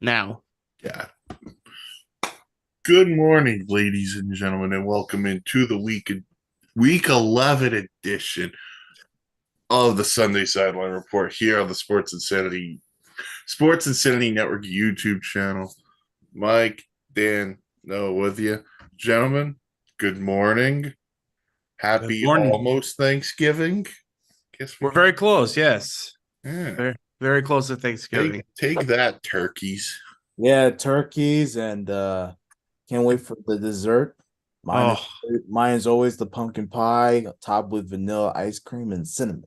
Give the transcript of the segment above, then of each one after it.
now. Yeah. Good morning, ladies and gentlemen, and welcome into the week 11 edition of the Sunday Sideline Report here on the Sports Insanity Network YouTube channel. Mike, Dan, Noah with you. Gentlemen, good morning. Good Happy morning. almost Thanksgiving. Guess we We're can very close. Yes, yeah. very very close to Thanksgiving. Take that, turkeys. Yeah, turkeys and can't wait for the dessert. Mine is Oh, mine is always the pumpkin pie topped with vanilla ice cream and cinnamon.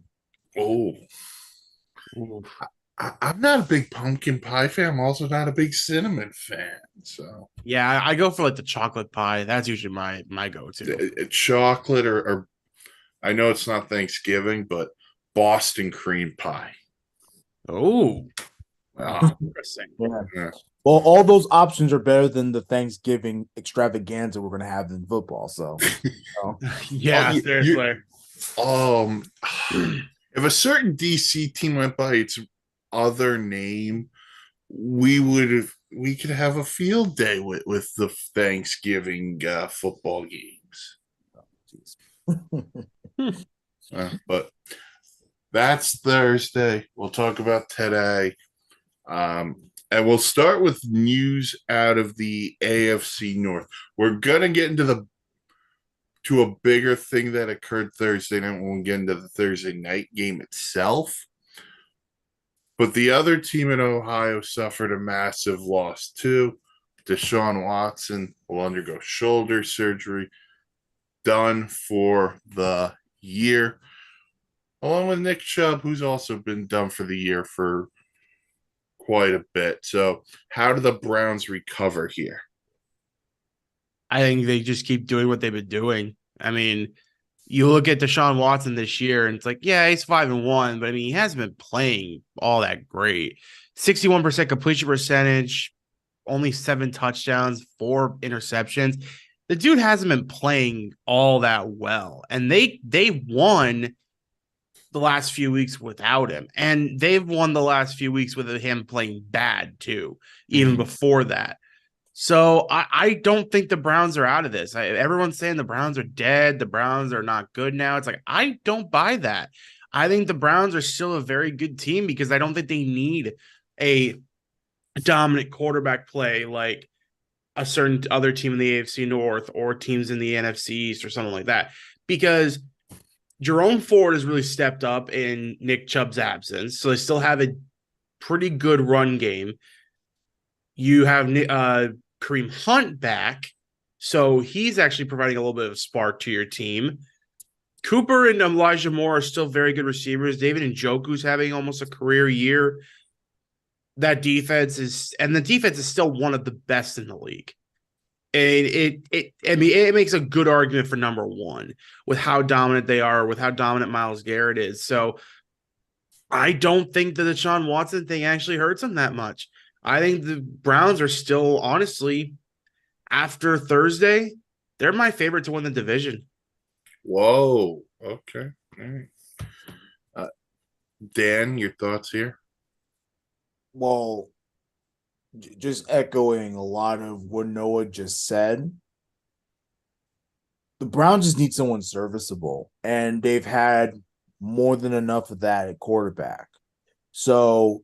Oh, oof. I'm not a big pumpkin pie fan. I'm also not a big cinnamon fan. So Yeah. I go for like the chocolate pie. That's usually my go-to. chocolate or I know it's not Thanksgiving, but Boston cream pie. Oh, Oh, interesting. Yeah. yeah. Well, all those options are better than the Thanksgiving extravaganza we're gonna have in football. So, Oh, Yeah, seriously. um, if a certain DC team went by its other name, we could have a field day with the Thanksgiving football games. geez. But that's Thursday. We'll talk about today. And we'll start with news out of the AFC North. We're gonna get into the to a bigger thing that occurred Thursday night when we get into the Thursday night game itself. But the other team in Ohio suffered a massive loss too. Deshaun Watson will undergo shoulder surgery, done for the year, along with Nick Chubb, who's also been done for the year for quite a bit. So, how do the Browns recover here? I think they just keep doing what they've been doing. I mean, you look at Deshaun Watson this year, and it's like, yeah, he's 5-1, but I mean, he hasn't been playing all that great. 61% completion percentage, only 7 touchdowns, 4 interceptions. The dude hasn't been playing all that well, and they won the last few weeks without him, and they've won the last few weeks with him playing bad too, even Mm-hmm. before that. So I don't think the Browns are out of this. Everyone's saying the Browns are dead. The Browns are not good now. It's like, I don't buy that. I think the Browns are still a very good team because I don't think they need a dominant quarterback play like a certain other team in the AFC North or teams in the NFC East or something like that. Because Jerome Ford has really stepped up in Nick Chubb's absence. So they still have a pretty good run game. You have Kareem Hunt back. So he's actually providing a little bit of spark to your team. Cooper and Elijah Moore are still very good receivers. David Njoku's having almost a career year. And the defense is still one of the best in the league. And I mean, it makes a good argument for number one with how dominant they are, with how dominant Myles Garrett is. So I don't think the Deshaun Watson thing actually hurts them that much. I think the Browns are still, honestly, after Thursday, they're my favorite to win the division. Whoa. Okay. All right. Uh, Dan, your thoughts here? Well, just echoing a lot of what Noah just said. The Browns just need someone serviceable, and they've had more than enough of that at quarterback. So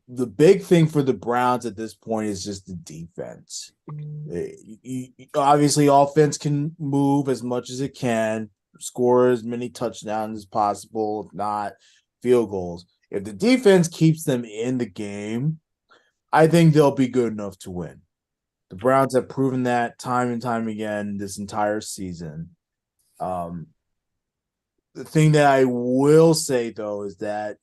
the big thing for the Browns at this point is just the defense. Obviously, offense can move as much as it can, score as many touchdowns as possible, if not field goals. If the defense keeps them in the game, I think they'll be good enough to win. The Browns have proven that time and time again this entire season. Um, the thing that I will say though is that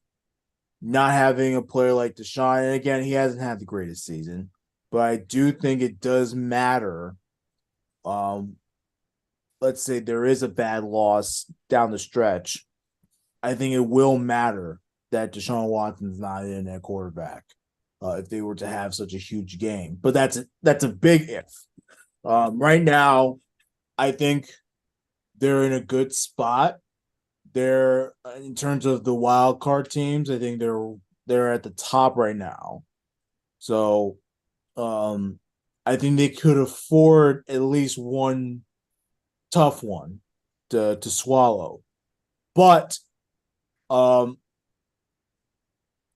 not having a player like Deshaun, and again, he hasn't had the greatest season, but I do think it does matter. Um, let's say there is a bad loss down the stretch. I think it will matter that Deshaun Watson's not in at quarterback if they were to have such a huge game. But that's a big if. Right now, I think they're in a good spot. They're in terms of the wild card teams. I think they're at the top right now. So Um, I think they could afford at least one tough one to swallow. But um,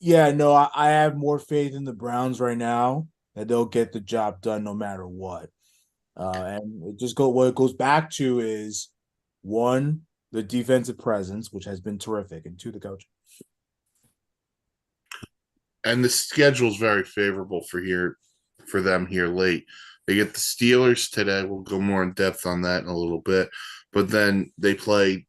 yeah, no, I have more faith in the Browns right now that they'll get the job done no matter what. And what it goes back to is one, the defensive presence, which has been terrific, and two, the coaching. And the schedule's very favorable for them here late. They get the Steelers today. We'll go more in depth on that in a little bit. But then they play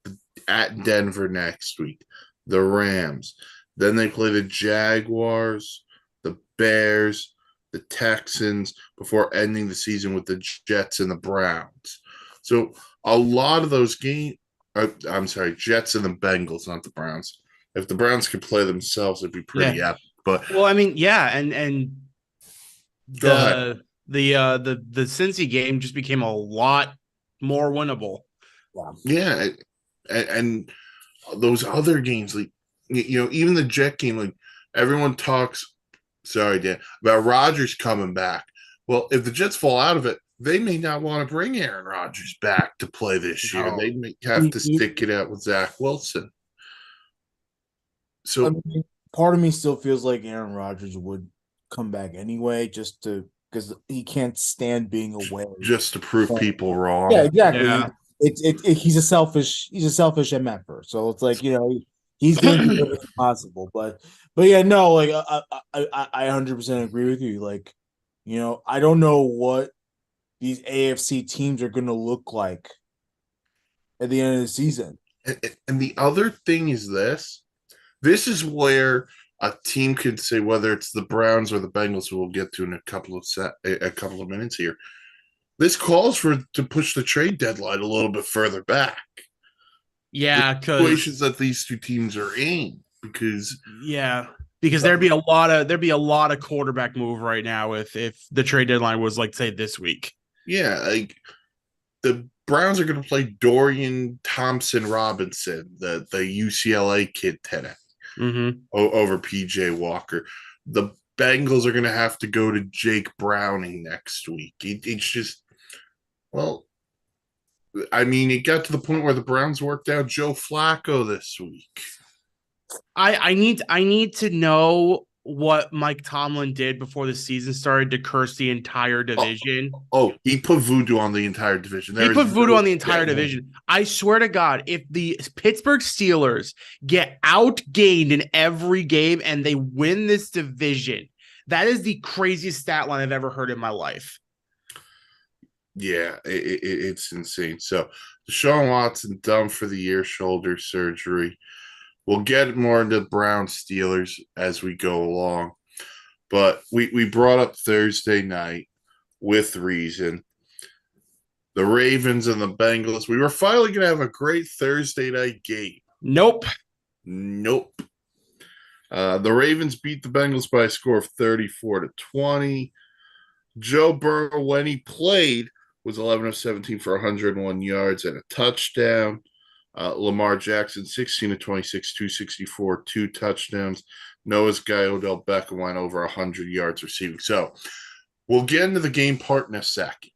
at Denver next week, the Rams. Then they play the Jaguars, the Bears, the Texans before ending the season with the Jets and the Browns. So a lot of those games, I'm sorry, Jets and the Bengals, not the Browns. If the Browns could play themselves, it'd be Yeah. pretty epic. But Well, I mean, yeah, and go ahead. the Cincy game just became a lot more winnable. Yeah, and those other games, like even the Jet game, like everyone talks. Sorry, Dan, about Rodgers coming back. Well, if the Jets fall out of it, they may not want to bring Aaron Rodgers back to play this year. No. They may have to stick it out with Zach Wilson. I So mean, part of me still feels like Aaron Rodgers would come back anyway, just to because he can't stand being away. just to prove people Yeah, wrong, exactly. Yeah. He's a selfish MFer. So it's like he's gonna do everything possible. But yeah, no, like I 100% agree with you. Like I don't know what these AFC teams are gonna look like at the end of the season. and the other thing is this. This is where a team could say whether it's the Browns or the Bengals, who we'll get to in a couple of minutes here. This calls for to push the trade deadline a little bit further back. The Yeah, situations because that these two teams are in, because yeah, because there'd be a lot of quarterback move right now if the trade deadline was like say this week. yeah, like the Browns are going to play Dorian Thompson Robinson, the UCLA kid today, Mm-hmm. over PJ Walker. The Bengals are going to have to go to Jake Browning next week. It's just, well, I mean, it got to the point where the Browns worked out Joe Flacco this week. I need to know what Mike Tomlin did before the season started to curse the entire Oh, division. he put voodoo on the entire division. He There is put voodoo no on the entire getting him. division. I swear to God, if the Pittsburgh Steelers get outgained in every game and they win this division, that is the craziest stat line I've ever heard in my life. Yeah, it's insane. So Deshaun Watson done for the year, shoulder surgery. We'll get more into Brown Steelers as we go along. But we brought up Thursday night with reason. The Ravens and the Bengals. We were finally going to have a great Thursday night game. Nope. Nope. The Ravens beat the Bengals by a score of 34-20. Joe Burrow, when he played, was 11 of 17 for 101 yards and a touchdown. Lamar Jackson, 16 of 26, 264, two touchdowns. Noah's guy, Odell Beckham, went over 100 yards receiving. So we'll get into the game part in a second.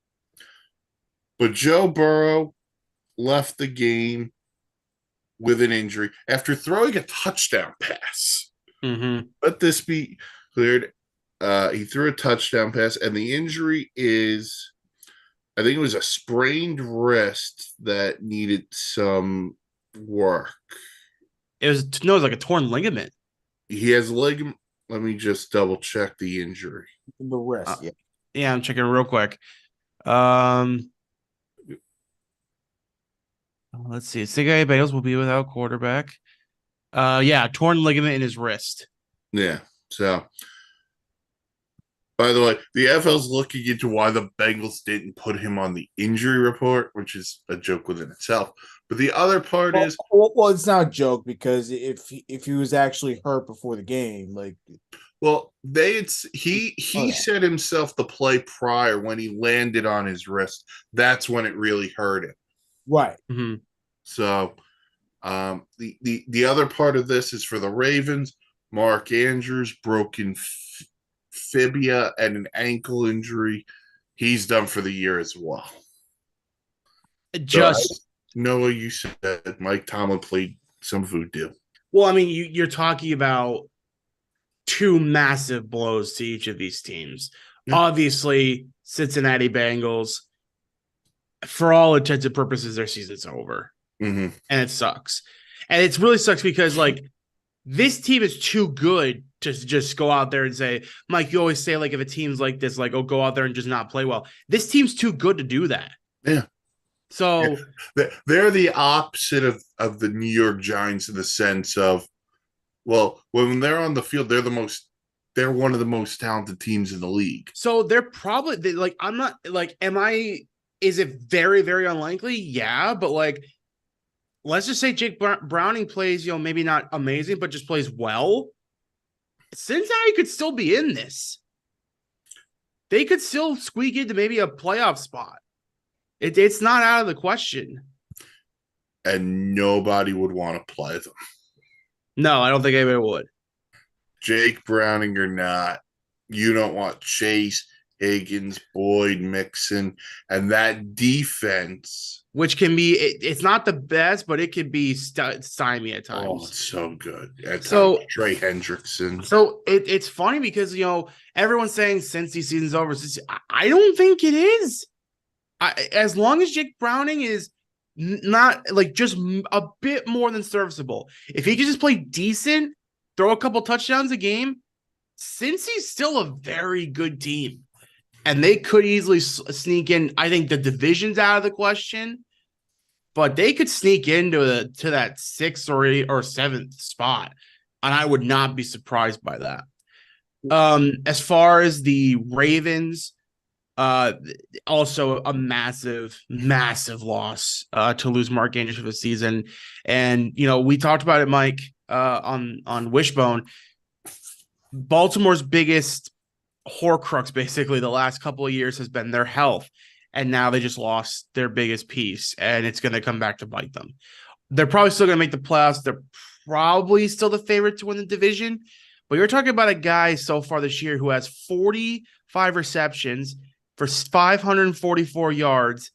But Joe Burrow left the game with an injury after throwing a touchdown pass. Mm-hmm. Let this be cleared. He threw a touchdown pass, and the injury is, I think it was a sprained wrist that needed some work. It was like a torn ligament. He has ligament. Let me just double check the injury. The rest, Uh, yeah. yeah, I'm checking real quick. Let's see. Cincinnati Bengals will be without quarterback. Yeah, torn ligament in his wrist. Yeah. So, by the way, the FL's looking into why the Bengals didn't put him on the injury report, which is a joke within itself. But the other part is, Well, it's not a joke because if he was actually hurt before the game, like well, he said himself the play prior when he landed on his wrist. That's when it really hurt him. right. Mm-hmm. So, the other part of this is for the Ravens. Mark Andrews broken fibia and an ankle injury, he's done for the year as well. So I Just know what you said. Mike Tomlin played some voodoo. well, I mean, you're talking about two massive blows to each of these teams. Yeah. Obviously, Cincinnati Bengals, for all intents and purposes, their season's over. Mm-hmm. And it sucks. And it really sucks because, like, this team is too good to just go out there and say, Mike, you always say, like, if a team's like this, like, oh, go out there and just not play well. This team's too good to do that. Yeah. So they're the opposite of the New York Giants in the sense of, well, when they're on the field, they're one of the most talented teams in the league. So they're probably like, I'm not like, is it very, very unlikely? Yeah. But like, let's just say Jake Browning plays, maybe not amazing, but just plays well. Cincinnati could still be in this. They could still squeak into maybe a playoff spot. It's not out of the question. And nobody would want to play them. No, I don't think anybody would. Jake Browning or not, you don't want Chase, Higgins, Boyd, Mixon, and that defense. Which can be, it's not the best, but it can be stymie at times. Oh, it's so good. At so times, Trey Hendrickson. So it's funny because, everyone's saying since the season's over. I don't think it is. As long as Jake Browning is not like just a bit more than serviceable, if he can just play decent, throw a couple touchdowns a game, Cincy's still a very good team. And they could easily sneak in. I think the division's out of the question, but they could sneak into to that 6th or 8th or 7th spot. And I would not be surprised by that. As far as the Ravens, also a massive, massive loss to lose Mark Andrews for the season. And, we talked about it, Mike, on Wishbone. Baltimore's biggest horcrux basically the last couple of years has been their health. And now they just lost their biggest piece, and it's going to come back to bite them. They're probably still going to make the playoffs. They're probably still the favorite to win the division. But you're talking about a guy so far this year who has 45 receptions for 544 yards,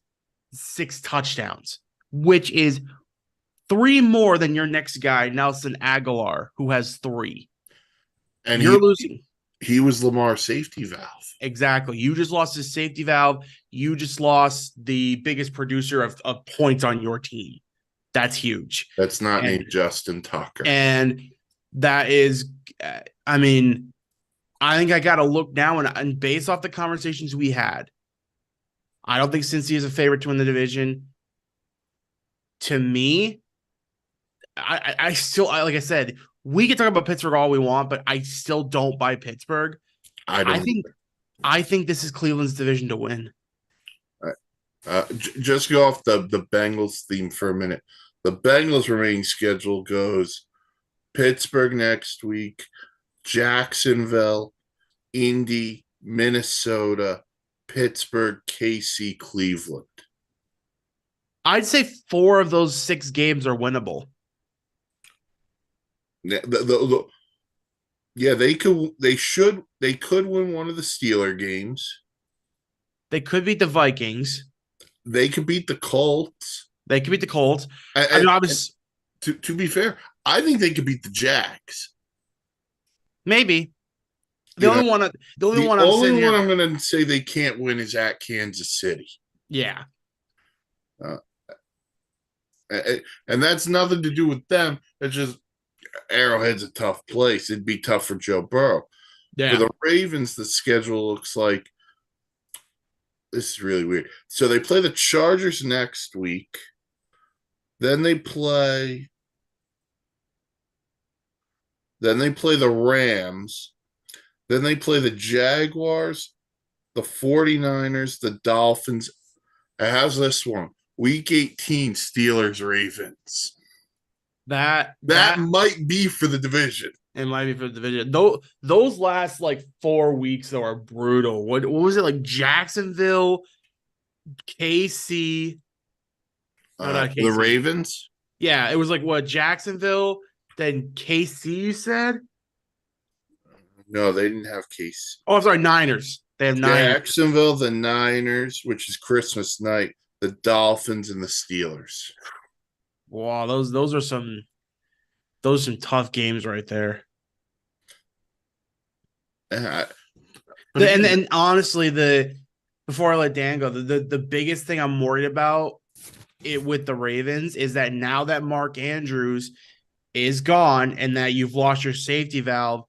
6 touchdowns, which is 3 more than your next guy, Nelson Aguilar, who has 3. And you're losing. He was Lamar's safety valve. Exactly. You just lost his safety valve. You just lost the biggest producer of points on your team. That's huge. That's not named Justin Tucker. And that is, I think I got to look now, and based off the conversations we had, I don't think Cincy is a favorite to win the division. To me, I still, like I said, we can talk about Pittsburgh all we want, but I still don't buy Pittsburgh. I think this is Cleveland's division to win. Just go off the Bengals theme for a minute. The Bengals remaining schedule goes Pittsburgh next week, Jacksonville, Indy, Minnesota, Pittsburgh, KC, Cleveland. I'd say 4 of those 6 games are winnable. Yeah, they could win one of the Steeler games. They could beat the Vikings. They could beat the Colts. To be fair, I think they could beat the Jags. Maybe. The only one I'm going to say they can't win is at Kansas City. Yeah. And that's nothing to do with them. It's just Arrowhead's a tough place. It'd be tough for Joe Burrow. Yeah. For the Ravens, the schedule looks like this is really weird. So they play the Chargers next week. Then they play the Rams. Then they play the Jaguars, the 49ers, the Dolphins. How's this one? Week 18, Steelers, Ravens. That might be for the division. It might be for the division. Those last 4 weeks though are brutal. What was it like? Jacksonville, KC. No, not KC. The Ravens? Yeah, it was Jacksonville, then KC, you said? No, they didn't have Case. Oh, I'm sorry, Niners. They have Niners. Jacksonville, the Niners, which is Christmas night, the Dolphins, and the Steelers. Wow, those are some tough games right there. But again, And honestly, before I let Dan go, the biggest thing I'm worried about it with the Ravens is that now that Mark Andrews is gone and that you've lost your safety valve,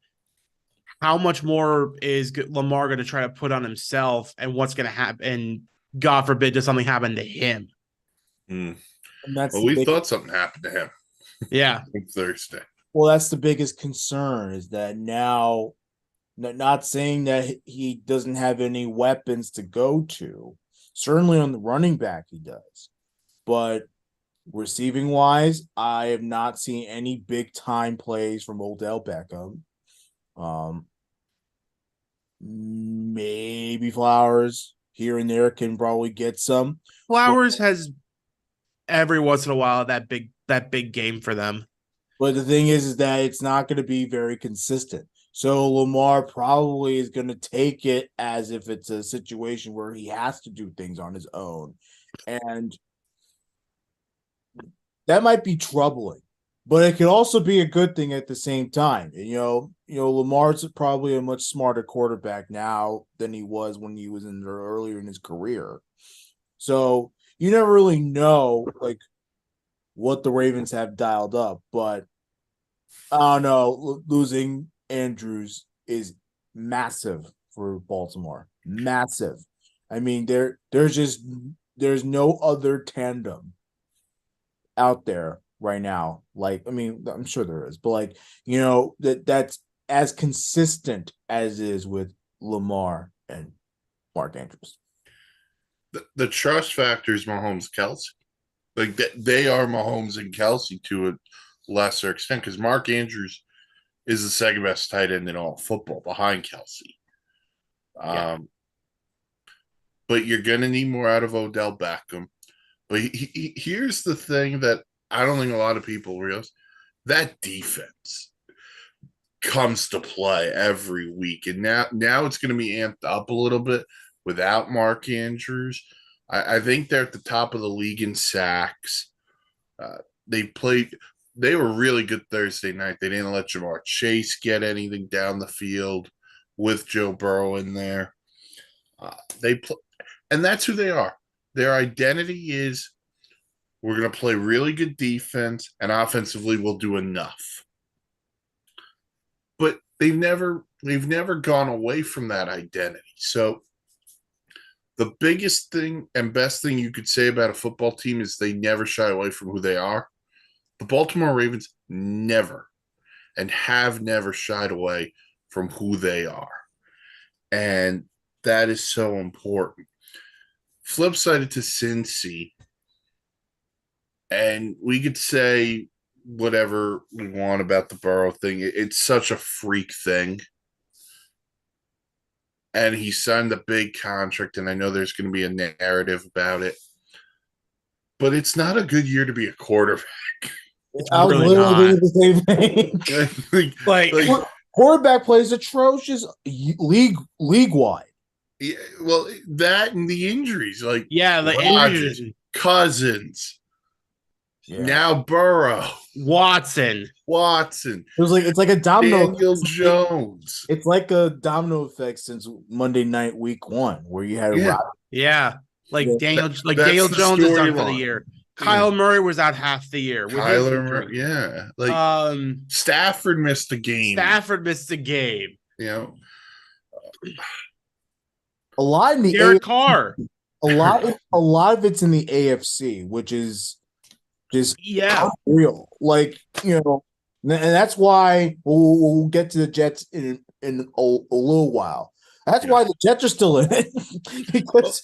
how much more is Lamar going to try to put on himself, and what's going to happen? And God forbid, does something happen to him? And that's well, we thought something happened to him. Yeah, on Thursday. Well, that's the biggest concern is that now, not saying that he doesn't have any weapons to go to. Certainly on the running back, he does. But receiving wise, I have not seen any big time plays from Odell Beckham. Maybe Flowers here and there can probably get some. Flowers has every once in a while that big game for them. But the thing is that it's not going to be very consistent. So Lamar probably is going to take it as if it's a situation where he has to do things on his own. And that might be troubling, but it could also be a good thing at the same time. Lamar's probably a much smarter quarterback now than he was when he was earlier in his career. So you never really know like what the Ravens have dialed up, but I don't know. Losing Andrews is massive for Baltimore. Massive. I mean, there's no other tandem out there right now. Like, I mean, I'm sure there is, but that's as consistent as is with Lamar and Mark Andrews. The trust factor is Mahomes Kelsey. Like they are Mahomes and Kelsey to a lesser extent because Mark Andrews is the second best tight end in all football behind Kelsey. Yeah. But you're going to need more out of Odell Beckham. But here's the thing that I don't think a lot of people realize. That defense comes to play every week. And now it's going to be amped up a little bit without Mark Andrews. I think they're at the top of the league in sacks. They were really good Thursday night. They didn't let Jamar Chase get anything down the field with Joe Burrow in there. And that's who they are. Their identity is we're going to play really good defense and offensively we'll do enough. But they've never gone away from that identity. So the biggest thing and best thing you could say about a football team is they never shy away from who they are. The Baltimore Ravens never and have never shied away from who they are. And that is so important. Flip side to Cincy, and we could say whatever we want about the Burrow thing. It's such a freak thing. And he signed a big contract, and I know there's going to be a narrative about it. But it's not a good year to be a quarterback. I was really literally not. the same thing. like quarterback plays atrocious league wide. Yeah, well, that and the injuries, like the Rodgers, injuries. Cousins, Yeah. now Burrow, Watson. It's like a domino. Daniel Jones. It's like a domino effect since Monday night week 1, where you had Daniel That's Daniel the Jones is done for the storyline. year. Kyle Murray was out half the year with his injury. Stafford missed a game. You know, a lot in the Derek Carr. A lot of it's in the AFC, which is just real. And that's why we'll get to the Jets in a little while. That's why the Jets are still in it because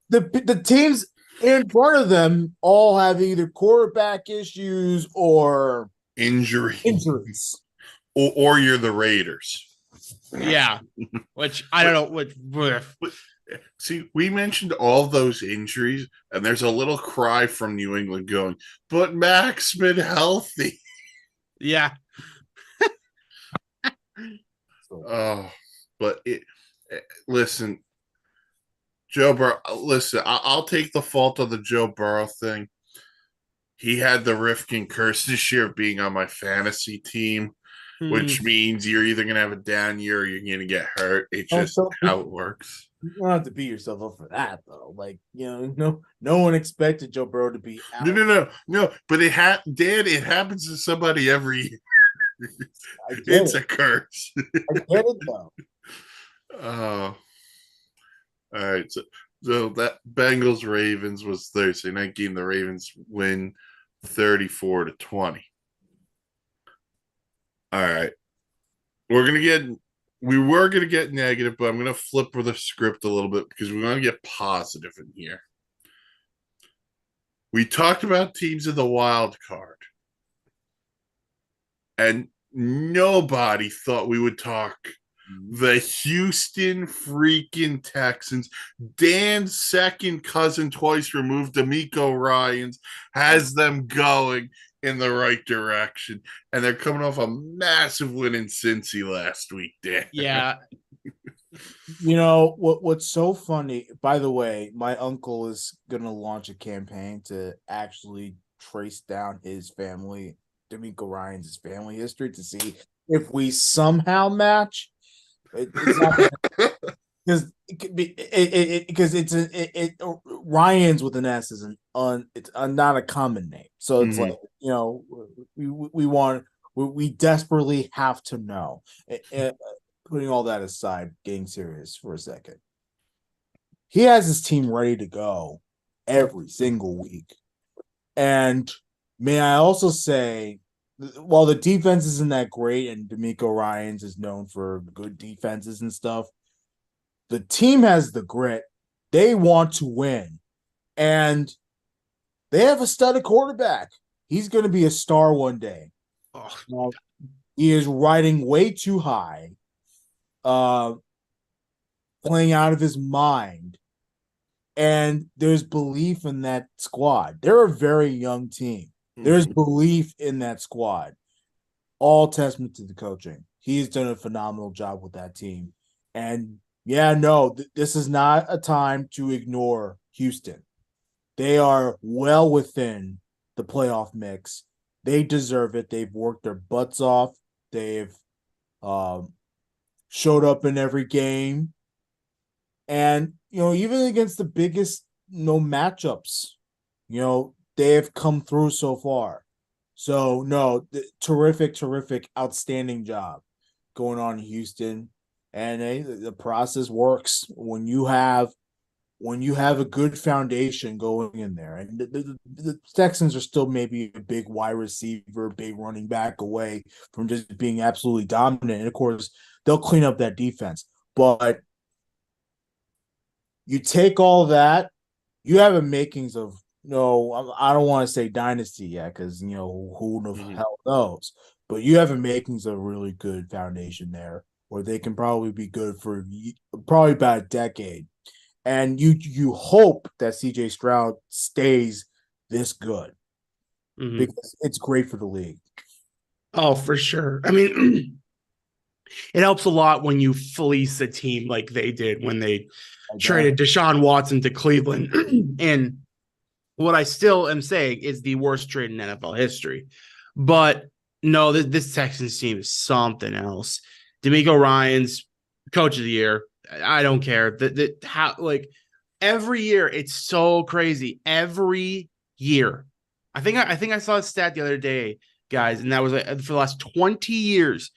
the teams in front of them all have either quarterback issues or injuries. Or you're the Raiders. Yeah, which I don't know. See, we mentioned all those injuries, and there's a little cry from New England going, but Mac's been healthy. Yeah. Oh, but listen, Joe Burrow. Listen, I'll take the fault of the Joe Burrow thing. He had the Rifkin curse this year of being on my fantasy team, which Mm. means you're either going to have a down year or you're going to get hurt. It's just Don't how beat, it works. you don't have to beat yourself up for that though. Like, no one expected Joe Burrow to be No, out. no, no, no. But Dad, it happens to somebody every year. I get It's it. a curse. I get it though. Oh, all right. So that Bengals Ravens was Thursday night game. The Ravens win 34-20. All right. We're gonna get we were gonna get negative, but I'm gonna flip with the script a little bit because we're gonna get positive in here. We talked about teams in the wild card, and nobody thought we would talk the Houston freaking Texans. Dan's second cousin, twice removed, D'Amico Ryans, has them going in the right direction. And they're coming off a massive win in Cincy last week, Dan. Yeah. What's so funny, by the way, my uncle is gonna launch a campaign to actually trace down his family, D'Amico Ryan's family history, to see if we somehow match. It's not because it could be because Ryan's with an S is it's not a common name, so it's like we desperately have to know. Putting all that aside, getting serious for a second, he has his team ready to go every single week. And may I also say, while the defense isn't that great and D'Amico Ryans is known for good defenses and stuff, the team has the grit. They want to win. And they have a studded quarterback. He's going to be a star one day. Oh. He is riding way too high, playing out of his mind. And there's belief in that squad. They're a very young team. There's belief in that squad. All testament to the coaching. He's done a phenomenal job with that team. And this is not a time to ignore Houston. They are well within the playoff mix. They deserve it. They've worked their butts off. They've showed up in every game. And, even against the biggest, matchups, they have come through so far. So, no, terrific, outstanding job going on in Houston. And the process works when you have a good foundation going in there. And the Texans are still maybe a big wide receiver, big running back away from just being absolutely dominant. And, of course, they'll clean up that defense. But you take all that, you have a makings of I don't want to say dynasty yet because who the hell knows, but you have a makings of a really good foundation there where they can probably be good for probably about a decade, and you hope that CJ Stroud stays this good because it's great for the league. Oh, for sure. I mean, it helps a lot when you fleece a team like they did when they traded Deshaun Watson to Cleveland. And what I still am saying is the worst trade in NFL history. But no, this Texans team is something else. D'Amico Ryans, coach of the year. I don't care. Every year it's so crazy. Every year. I think I saw a stat the other day, guys, and that was for the last 20 years,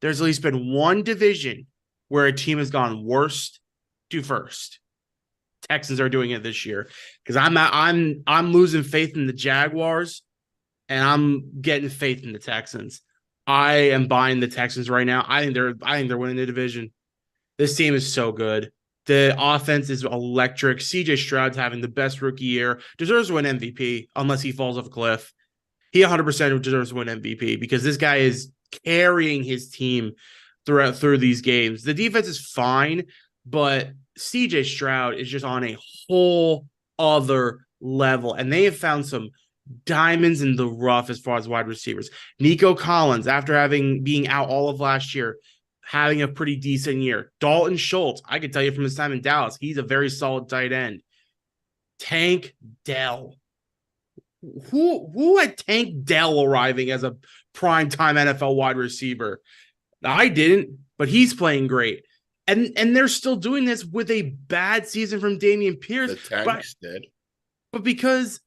there's at least been one division where a team has gone worst to first. Texans are doing it this year because I'm losing faith in the Jaguars and I'm getting faith in the Texans. I am buying the Texans right now. I think they're winning the division. This team is so good. The offense is electric. CJ Stroud's having the best rookie year. Deserves to win MVP unless he falls off a cliff. He 100% deserves to win MVP because this guy is carrying his team through these games. The defense is fine, but CJ Stroud is just on a whole other level. And they have found some diamonds in the rough as far as wide receivers. Nico Collins, after being out all of last year, having a pretty decent year. Dalton Schultz, I can tell you from his time in Dallas, he's a very solid tight end. Tank Dell. Who had Tank Dell arriving as a primetime NFL wide receiver? I didn't, but he's playing great. And they're still doing this with a bad season from Dameon Pierce. The Tanks did. But because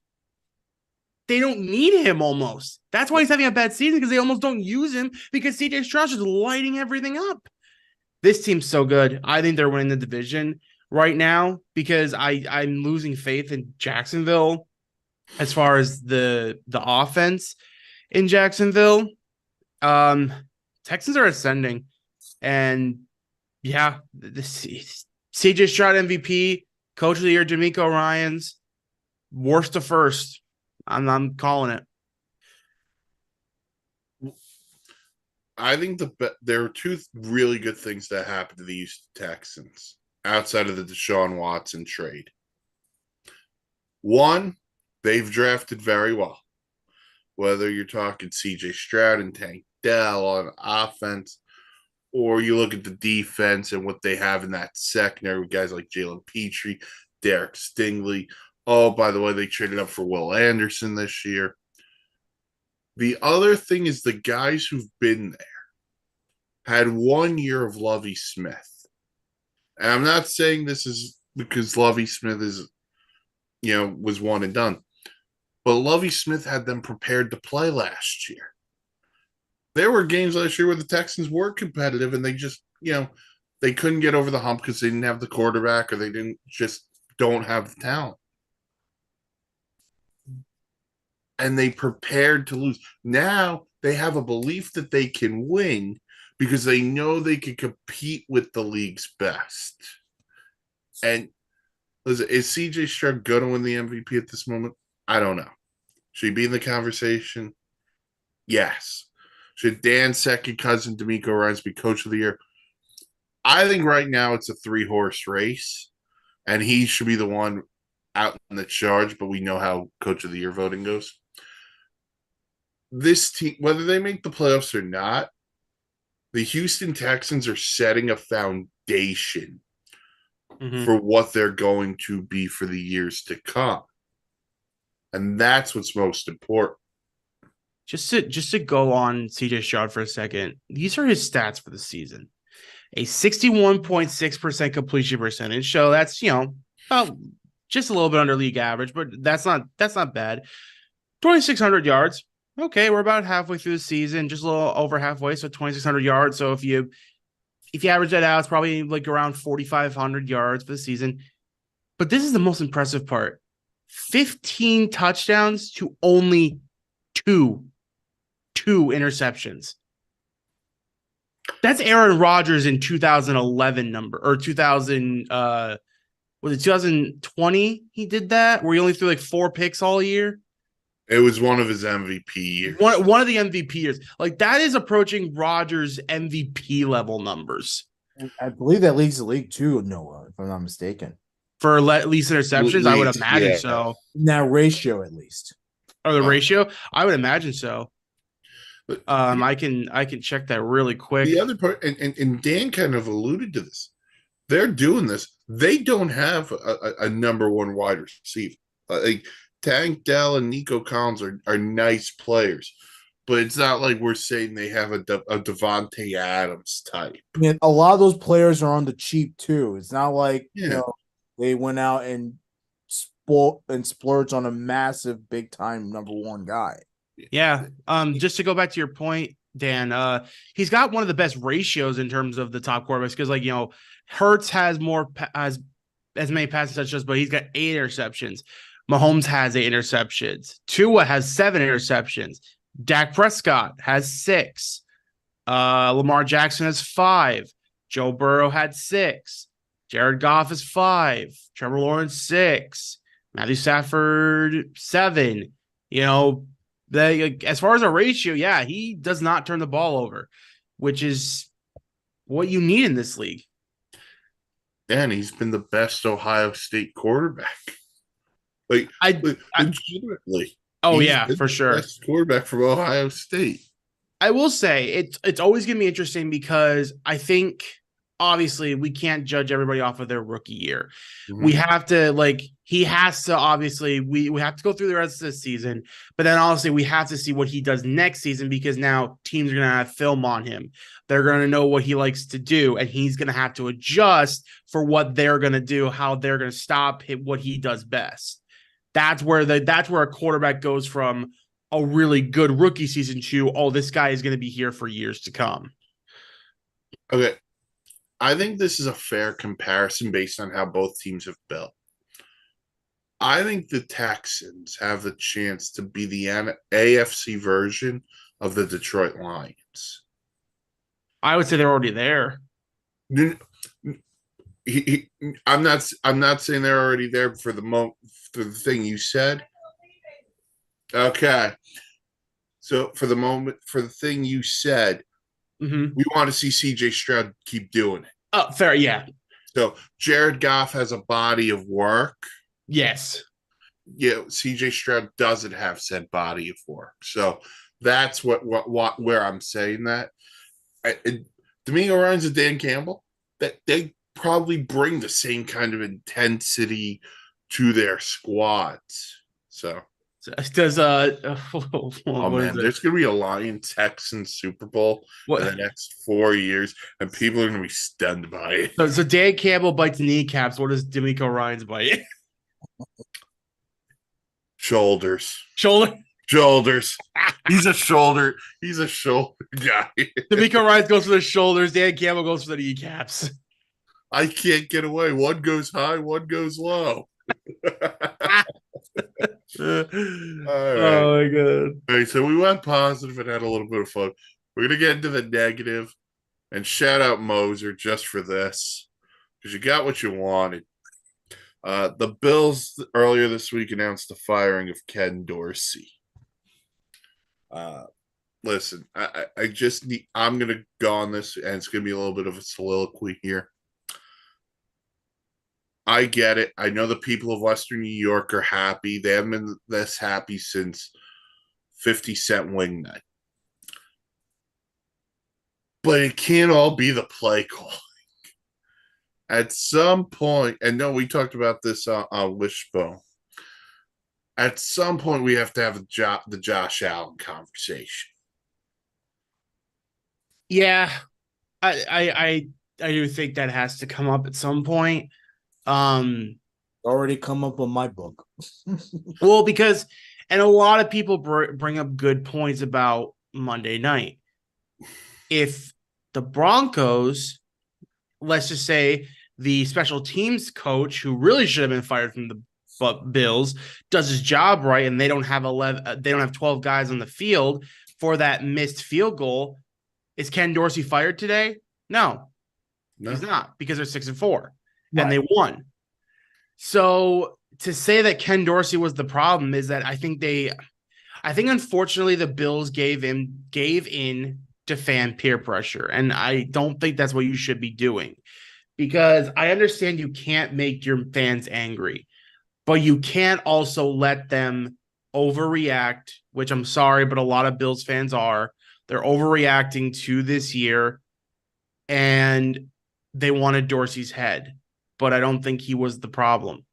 they don't need him almost. That's why he's having a bad season, because they almost don't use him, because CJ Stroud is lighting everything up. This team's so good. I think they're winning the division right now, because I'm losing faith in Jacksonville as far as the offense in Jacksonville. Texans are ascending, and yeah, this CJ Stroud MVP, Coach of the Year D'Amico Ryans, worst to first. I'm calling it. I think there are two really good things that happened to the Houston Texans outside of the Deshaun Watson trade. One, they've drafted very well. Whether you're talking CJ Stroud and Tank Dell on offense, or you look at the defense and what they have in that secondary with guys like Jalen Petrie, Derek Stingley. Oh, by the way, they traded up for Will Anderson this year. The other thing is the guys who've been there had 1 year of Lovie Smith. And I'm not saying this is because Lovie Smith was one and done. But Lovie Smith had them prepared to play last year. There were games last year where the Texans were competitive and they just, they couldn't get over the hump because they didn't have the quarterback, or they don't have the talent. And they prepared to lose. Now they have a belief that they can win because they know they can compete with the league's best. And listen, is CJ Stroud going to win the MVP at this moment? I don't know. Should he be in the conversation? Yes. Should Dan's second cousin, D'Amico Ryans, be Coach of the Year? I think right now it's a 3-horse race, and he should be the one out in the charge, but we know how Coach of the Year voting goes. This team, whether they make the playoffs or not, the Houston Texans are setting a foundation for what they're going to be for the years to come. And that's what's most important. Just to go on CJ Stroud for a second, these are his stats for the season. A 61.6% completion percentage. So that's, about just a little bit under league average, but that's not bad. 2,600 yards. Okay, we're about halfway through the season, just a little over halfway, so 2,600 yards. So if you average that out, it's probably like around 4,500 yards for the season. But this is the most impressive part. 15 touchdowns to only two interceptions. That's Aaron Rodgers in 2011 number, or 2000 was it 2020 he did that, where he only threw like 4 picks all year. It was one of his MVP years. One of the MVP years. Like, that is approaching Rodgers MVP level numbers. I believe that leads the league too, Noah, if I'm not mistaken. For at least interceptions, I would imagine so. That ratio, at least. Or the ratio? I would imagine so. I can check that really quick. The other part, and Dan kind of alluded to this, they're doing this. They don't have a number one wide receiver. Like Tank Dell and Nico Collins are nice players, but it's not like we're saying they have a Devontae Adams type. I mean, a lot of those players are on the cheap too. It's not like they went out and splurged on a massive, big time number one guy. Yeah. Just to go back to your point, Dan, he's got one of the best ratios in terms of the top quarterbacks, because Hurts has as many passing touchdowns, but he's got 8 interceptions. Mahomes has 8 interceptions. Tua has 7 interceptions. Dak Prescott has 6. Lamar Jackson has 5. Joe Burrow had 6. Jared Goff is 5. Trevor Lawrence 6. Matthew Stafford 7. As far as a ratio, yeah, he does not turn the ball over, which is what you need in this league. And he's been the best Ohio State quarterback. Legitimately. Oh, yeah, for sure. Best quarterback from Ohio State. I will say it's always going to be interesting because I think obviously we can't judge everybody off of their rookie year. Mhm. We have to he has to obviously we have to go through the rest of the season, but then honestly we have to see what he does next season because now teams are going to have film on him. They're going to know what he likes to do and he's going to have to adjust for what they're going to do, how they're going to stop him, what he does best. That's where a quarterback goes from a really good rookie season to, oh, this guy is going to be here for years to come. Okay. I think this is a fair comparison based on how both teams have built. I think the Texans have the chance to be the AFC version of the Detroit Lions. I would say they're already there. I'm not saying they're already there for the thing you said. Okay. So for the thing you said, we want to see CJ Stroud keep doing it. Oh, fair, yeah. So Jared Goff has a body of work. Yes. Yeah, CJ Stroud doesn't have said body of work. So that's where I'm saying that. D'Amico Ryans and Dan Campbell, that they probably bring the same kind of intensity to their squads. So does oh man, there's gonna be a Lions Texans Super Bowl in the next 4 years, and people are gonna be stunned by it. So Dan Campbell bites kneecaps. What does D'Amico Ryans bite? Shoulders. Shoulders. He's a shoulder guy. D'Amico Ryans goes for the shoulders. Dan Campbell goes for the kneecaps. I can't get away. One goes high, one goes low. All right. Oh my god. All right, so we went positive and had a little bit of fun. We're gonna get into the negative, and shout out Moser just for this because you got what you wanted. The Bills earlier this week announced the firing of Ken Dorsey. Listen, I just need. I'm gonna go on this, and it's gonna be a little bit of a soliloquy here. I get it. I know the people of Western New York are happy. They haven't been this happy since 50 Cent Wing Night. But it can't all be the play calling. At some point, and no, we talked about this on Wishbone. At some point, we have to have the Josh Allen conversation. Yeah, I do think that has to come up at some point. Already come up on my book. Well, because and a lot of people bring up good points about Monday night. If the Broncos, let's just say the special teams coach who really should have been fired from the Bills does his job right and they don't have 12 guys on the field for that missed field goal, is Ken Dorsey fired today? No. He's not, because they're 6-4 and they won. So to say that Ken Dorsey was the problem is that I think unfortunately the Bills gave in to fan peer pressure. And I don't think that's what you should be doing, because I understand you can't make your fans angry, but you can't also let them overreact, which I'm sorry, but a lot of Bills fans are. They're overreacting to this year, and they wanted Dorsey's head, but I don't think he was the problem.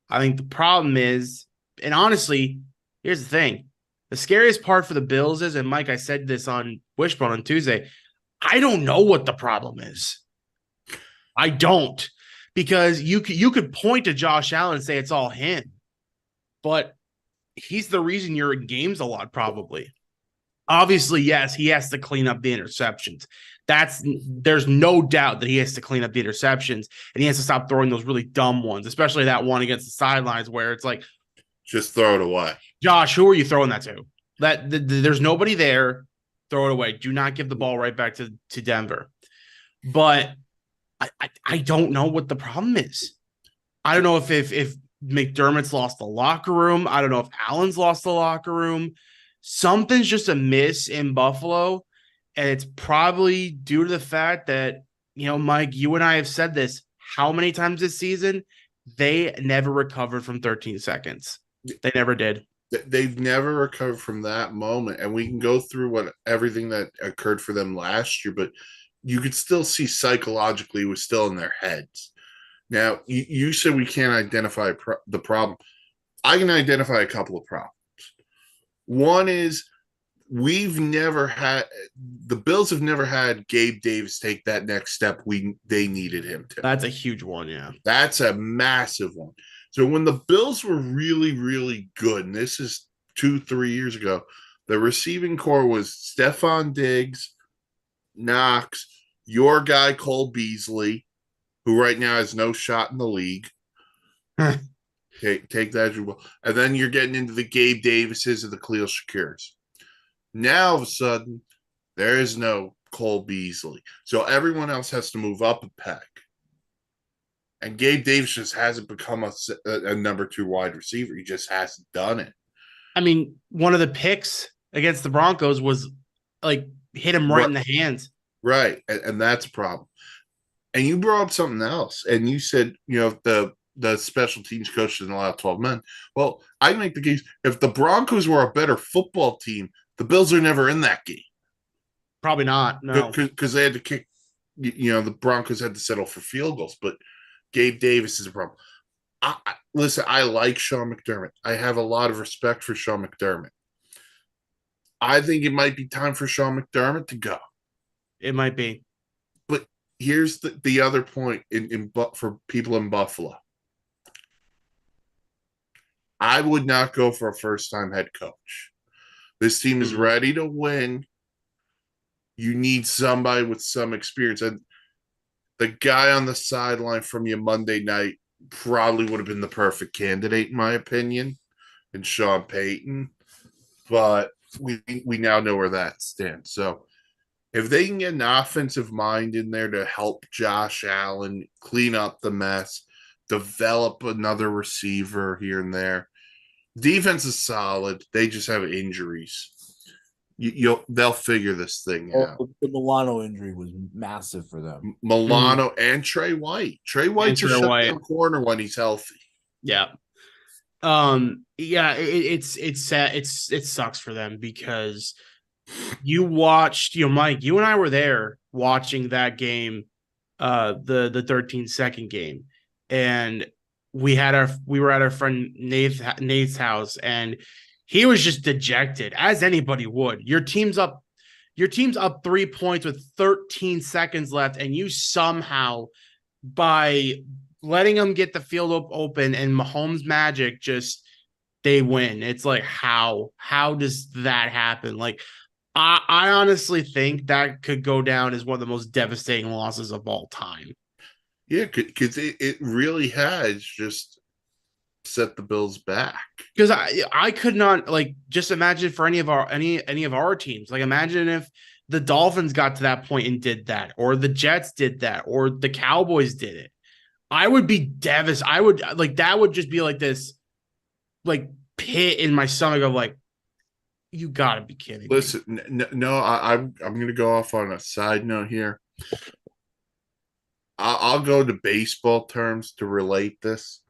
I think the problem is, and honestly, here's the thing. The scariest part for the Bills is, and Mike, I said this on Wishbone on Tuesday, I don't know what the problem is. I don't, because you could point to Josh Allen and say it's all him, but he's the reason you're in games a lot, probably. Obviously, yes, he has to clean up the interceptions. There's no doubt that he has to clean up the interceptions, and he has to stop throwing those really dumb ones, especially that one against the sidelines where it's like, just throw it away. Josh, who are you throwing that to? There's nobody there. Throw it away. Do not give the ball right back to Denver. But I don't know what the problem is. I don't know if McDermott's lost the locker room. I don't know if Allen's lost the locker room. Something's just amiss in Buffalo, and it's probably due to the fact that, Mike, you and I have said this how many times this season? They never recovered from 13 seconds. They never did. They've never recovered from that moment, and we can go through what everything that occurred for them last year, but you could still see psychologically was still in their heads. Now, you said we can't identify the problem. I can identify a couple of problems. One is we've never had the Bills have never had Gabe Davis take that next step they needed him to. That's a huge one, yeah. That's a massive one. So when the Bills were really, really good, and this is 2, 3 years ago, the receiving core was Stephon Diggs, Knox, your guy Cole Beasley, who right now has no shot in the league. Take that as you will. And then you're getting into the Gabe Davises and the Khalil Shakurs. Now all of a sudden, there is no Cole Beasley. So everyone else has to move up a peg. And Gabe Davis just hasn't become a number 2 wide receiver. He just hasn't done it. I mean, one of the picks against the Broncos was like hit him right in the hands. Right. And that's a problem. And you brought up something else. And you said, the special teams coach doesn't allow 12 men. Well, I make the case if the Broncos were a better football team, the Bills are never in that game. Probably not. No. Because they had to kick, the Broncos had to settle for field goals. But Gabe Davis is a problem. Listen, I like Sean McDermott. I have a lot of respect for Sean McDermott. I think it might be time for Sean McDermott to go. It might be. But here's the other point for people in Buffalo. I would not go for a first-time head coach. This team is ready to win. You need somebody with some experience. And the guy on the sideline from you Monday night probably would have been the perfect candidate, in my opinion, and Sean Payton. But we now know where that stands. So if they can get an offensive mind in there to help Josh Allen clean up the mess, develop another receiver here and there, defense is solid. They just have injuries. They'll figure this thing out. The Milano injury was massive for them. Milano and Trey White. Trey White's a shutdown corner when he's healthy. Yeah. Yeah, it's sad. It sucks for them because you watched, Mike, you and I were there watching that game, the 13-second game, and we were at our friend Nate's house, and he was just dejected, as anybody would. Your team's up 3 points with 13 seconds left, and you somehow, by letting them get the field open and Mahomes magic, they win. It's like, how does that happen? Like, I honestly think that could go down as one of the most devastating losses of all time. Yeah, because it really has just set the Bills back. Because I could not, like, just imagine for any of our teams. Like, imagine if the Dolphins got to that point and did that, or the Jets did that, or the Cowboys did it. I would be devastated. I would, like, that would just be like this, like, pit in my stomach of like, you gotta be kidding me. Listen, no, I'm going to go off on a side note here. I'll go to baseball terms to relate this.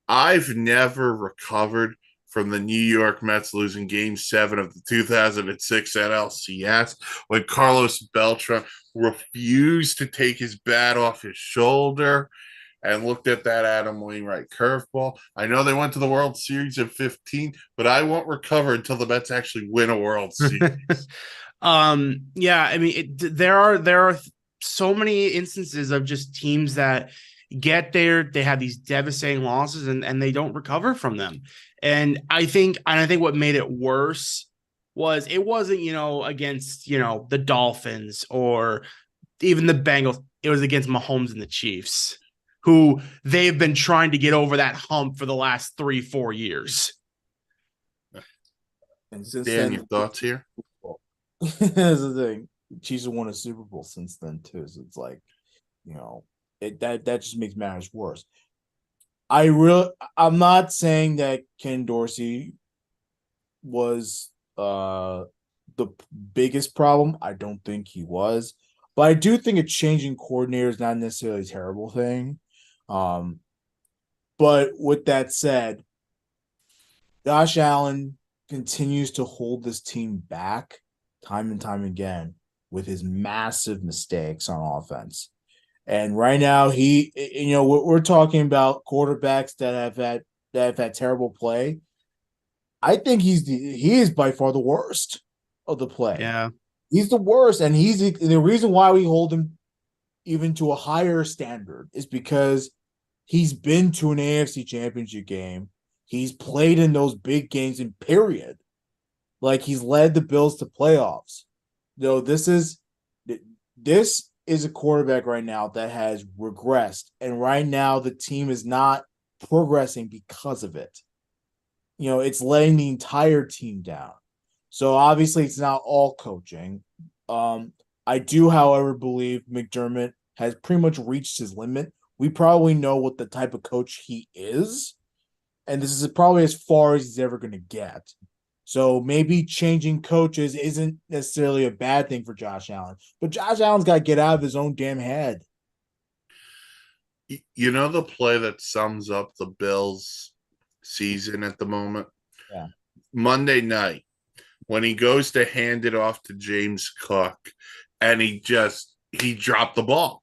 I've never recovered from the New York Mets losing Game 7 of the 2006 NLCS when Carlos Beltran refused to take his bat off his shoulder and looked at that Adam Wainwright curveball. I know they went to the World Series in 2015, but I won't recover until the Mets actually win a World Series. Yeah, I mean, there are so many instances of just teams that get there, they have these devastating losses, and they don't recover from them. And I think what made it worse was it wasn't, against, the Dolphins or even the Bengals. It was against Mahomes and the Chiefs, who they've been trying to get over that hump for the last 3-4 years. And since Dan, your thoughts here? That's the thing. Chiefs have won a Super Bowl since then too, so it's like, that just makes matters worse. I'm not saying that Ken Dorsey was the biggest problem. I don't think he was, but I do think a changing coordinator is not necessarily a terrible thing. But with that said, Josh Allen continues to hold this team back time and time again with his massive mistakes on offense. And right now, we're talking about quarterbacks that have had terrible play. I think he is by far the worst of the play. Yeah. He's the worst, and he's the reason why we hold him even to a higher standard is because he's been to an AFC Championship game. He's played in those big games in period. Like he's led the Bills to playoffs. No, this is a quarterback right now that has regressed, and right now the team is not progressing because of it. It's letting the entire team down. So obviously it's not all coaching. I do, however, believe McDermott has pretty much reached his limit. We probably know what the type of coach he is, and this is probably as far as he's ever going to get. So maybe changing coaches isn't necessarily a bad thing for Josh Allen, but Josh Allen's got to get out of his own damn head. You know the play that sums up the Bills' season at the moment? Yeah. Monday night, when he goes to hand it off to James Cook, and he dropped the ball.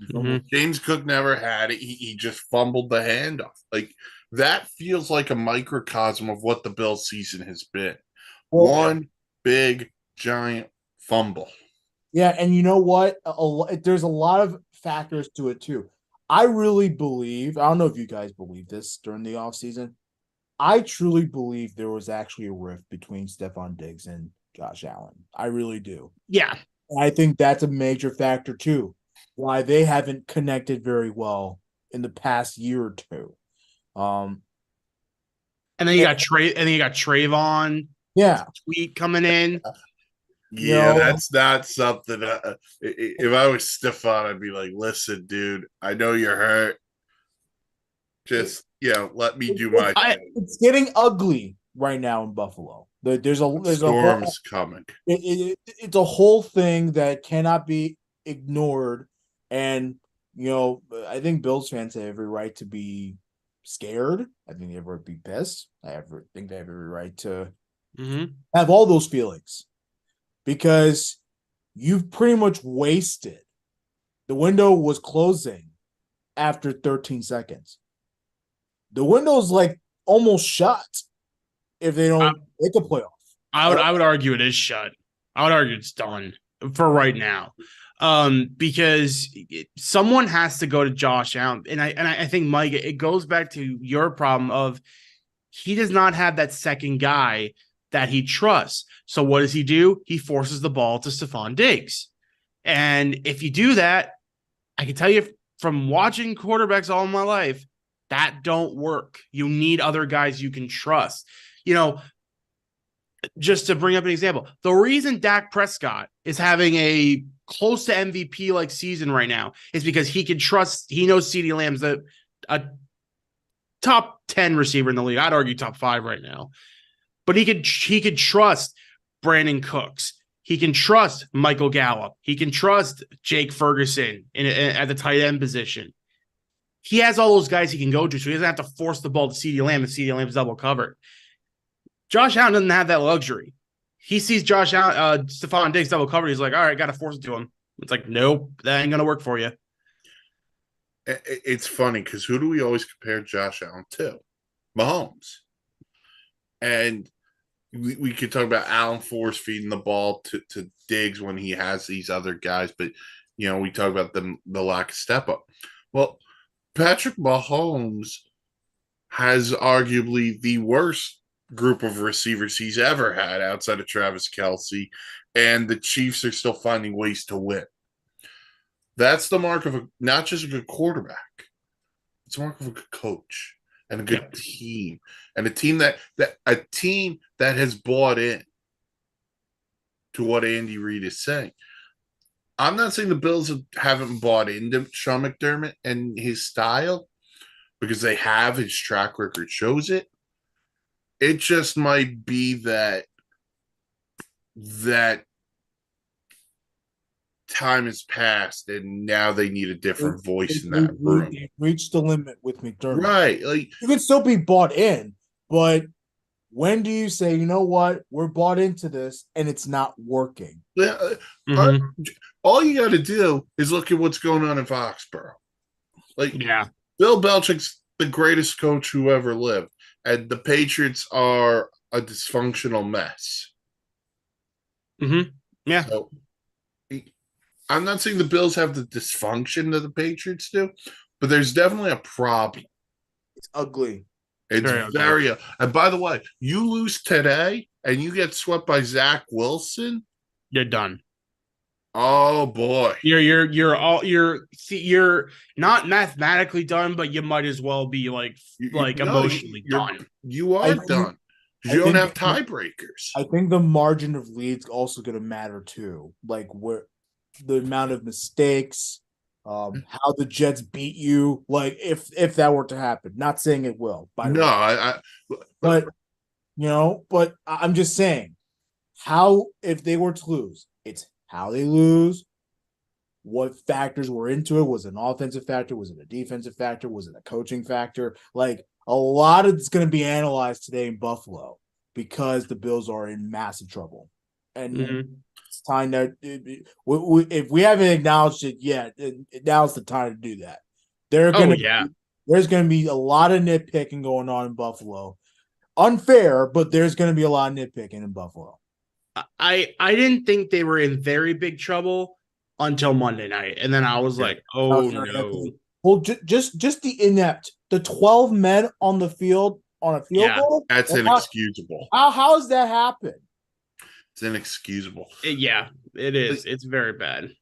Mhm. James Cook never had it. He just fumbled the handoff. Like that feels like a microcosm of what the Bills season has been. Well, One big giant fumble. yeah, and you know what? There's a lot of factors to it too. I really believe, I don't know if you guys believe this during the offseason. I truly believe there was actually a rift between Stephon Diggs and Josh Allen. I really do. Yeah. I think that's a major factor too, why they haven't connected very well in the past year or two. Um, And then you got Trayvon yeah, tweet coming in. you Yeah, know, that's not something. If I was Stefan, I'd be like, "Listen, dude, I know you're hurt. Just let me do my thing. it's getting ugly right now in Buffalo. There's a whole Storm's coming." it's a whole thing that cannot be ignored, and I think Bills fans have every right to be scared. I think they have every right to be pissed. Think they have every right to Mm-hmm. have all those feelings because you've pretty much wasted. The window was closing after 13 seconds. The window's like almost shut if they I, don't make a playoff. I would argue it is shut. I would argue it's done for right now. Because someone has to go to Josh Allen. And I think, Mike, it goes back to your problem of he does not have that second guy that he trusts. So what does he do? He forces the ball to Stephon Diggs. And if you do that, I can tell you from watching quarterbacks all my life, that don't work. You need other guys you can trust. You know, just to bring up an example, the reason Dak Prescott is having a close to MVP like season right now is because he knows CeeDee Lamb's a top 10 receiver in the league. I'd argue top 5 right now. But he could trust Brandon Cooks. He can trust Michael Gallup. He can trust Jake Ferguson at the tight end position. He has all those guys he can go to, so he doesn't have to force the ball to CeeDee Lamb and CeeDee Lamb's double covered. Josh Allen doesn't have that luxury. He sees Josh Allen, Stephon Diggs double covered. He's like, all right, got to force it to him. It's like, nope, that ain't going to work for you. It's funny because who do we always compare Josh Allen to? Mahomes. And we could talk about Allen force feeding the ball to Diggs when he has these other guys, but we talk about the lack of step up. Well, Patrick Mahomes has arguably the worst group of receivers he's ever had outside of Travis Kelce, and the Chiefs are still finding ways to win. That's the mark of not just a good quarterback, it's a mark of a good coach and a good team, and a team that has bought in to what Andy Reid is saying. I'm not saying the Bills haven't bought into Sean McDermott and his style because they have. His track record shows it. It just might be that time has passed and now they need a different voice in that room. They've reached the limit with McDermott. Right. Like you can still be bought in, but When do you say, you know what, we're bought into this and it's not working? Yeah, Mhm. all you got to do is look at what's going on in Foxborough. Like Yeah. Bill Belichick's the greatest coach who ever lived, and the Patriots are a dysfunctional mess. Yeah. So I'm not saying the Bills have the dysfunction that the Patriots do, but there's definitely a problem. It's ugly. It's It's very ugly. very, and by the way, you lose today and you get swept by Zach Wilson. You're done. Oh boy, You're not mathematically done, but you might as well be like no, emotionally done. you I are think done because I you don't think have tiebreakers. I think the margin of leads also going to matter too. Like where the amount of mistakes, how the Jets beat you. Like if that were to happen, not saying it will, by the No, way, but but but I'm just saying how if they were to lose, it's how they lose. What factors were into it? Was it an offensive factor? Was it a defensive factor? Was it a coaching factor? Like a lot of it's going to be analyzed today in Buffalo because the Bills are in massive trouble. And Mhm. it's time that if we haven't acknowledged it yet, now's the time to do that. There Oh gonna yeah. there's gonna be a lot of nitpicking going on in Buffalo. Unfair, but there's gonna be a lot of nitpicking in Buffalo. I didn't think they were in very big trouble until Monday night, and then I was yeah, like, oh no. Well, just the inept, the 12 men on the field on a field Yeah. goal. that's Like, inexcusable. how does that happen? It's inexcusable. Yeah, it Like, is. It's very bad.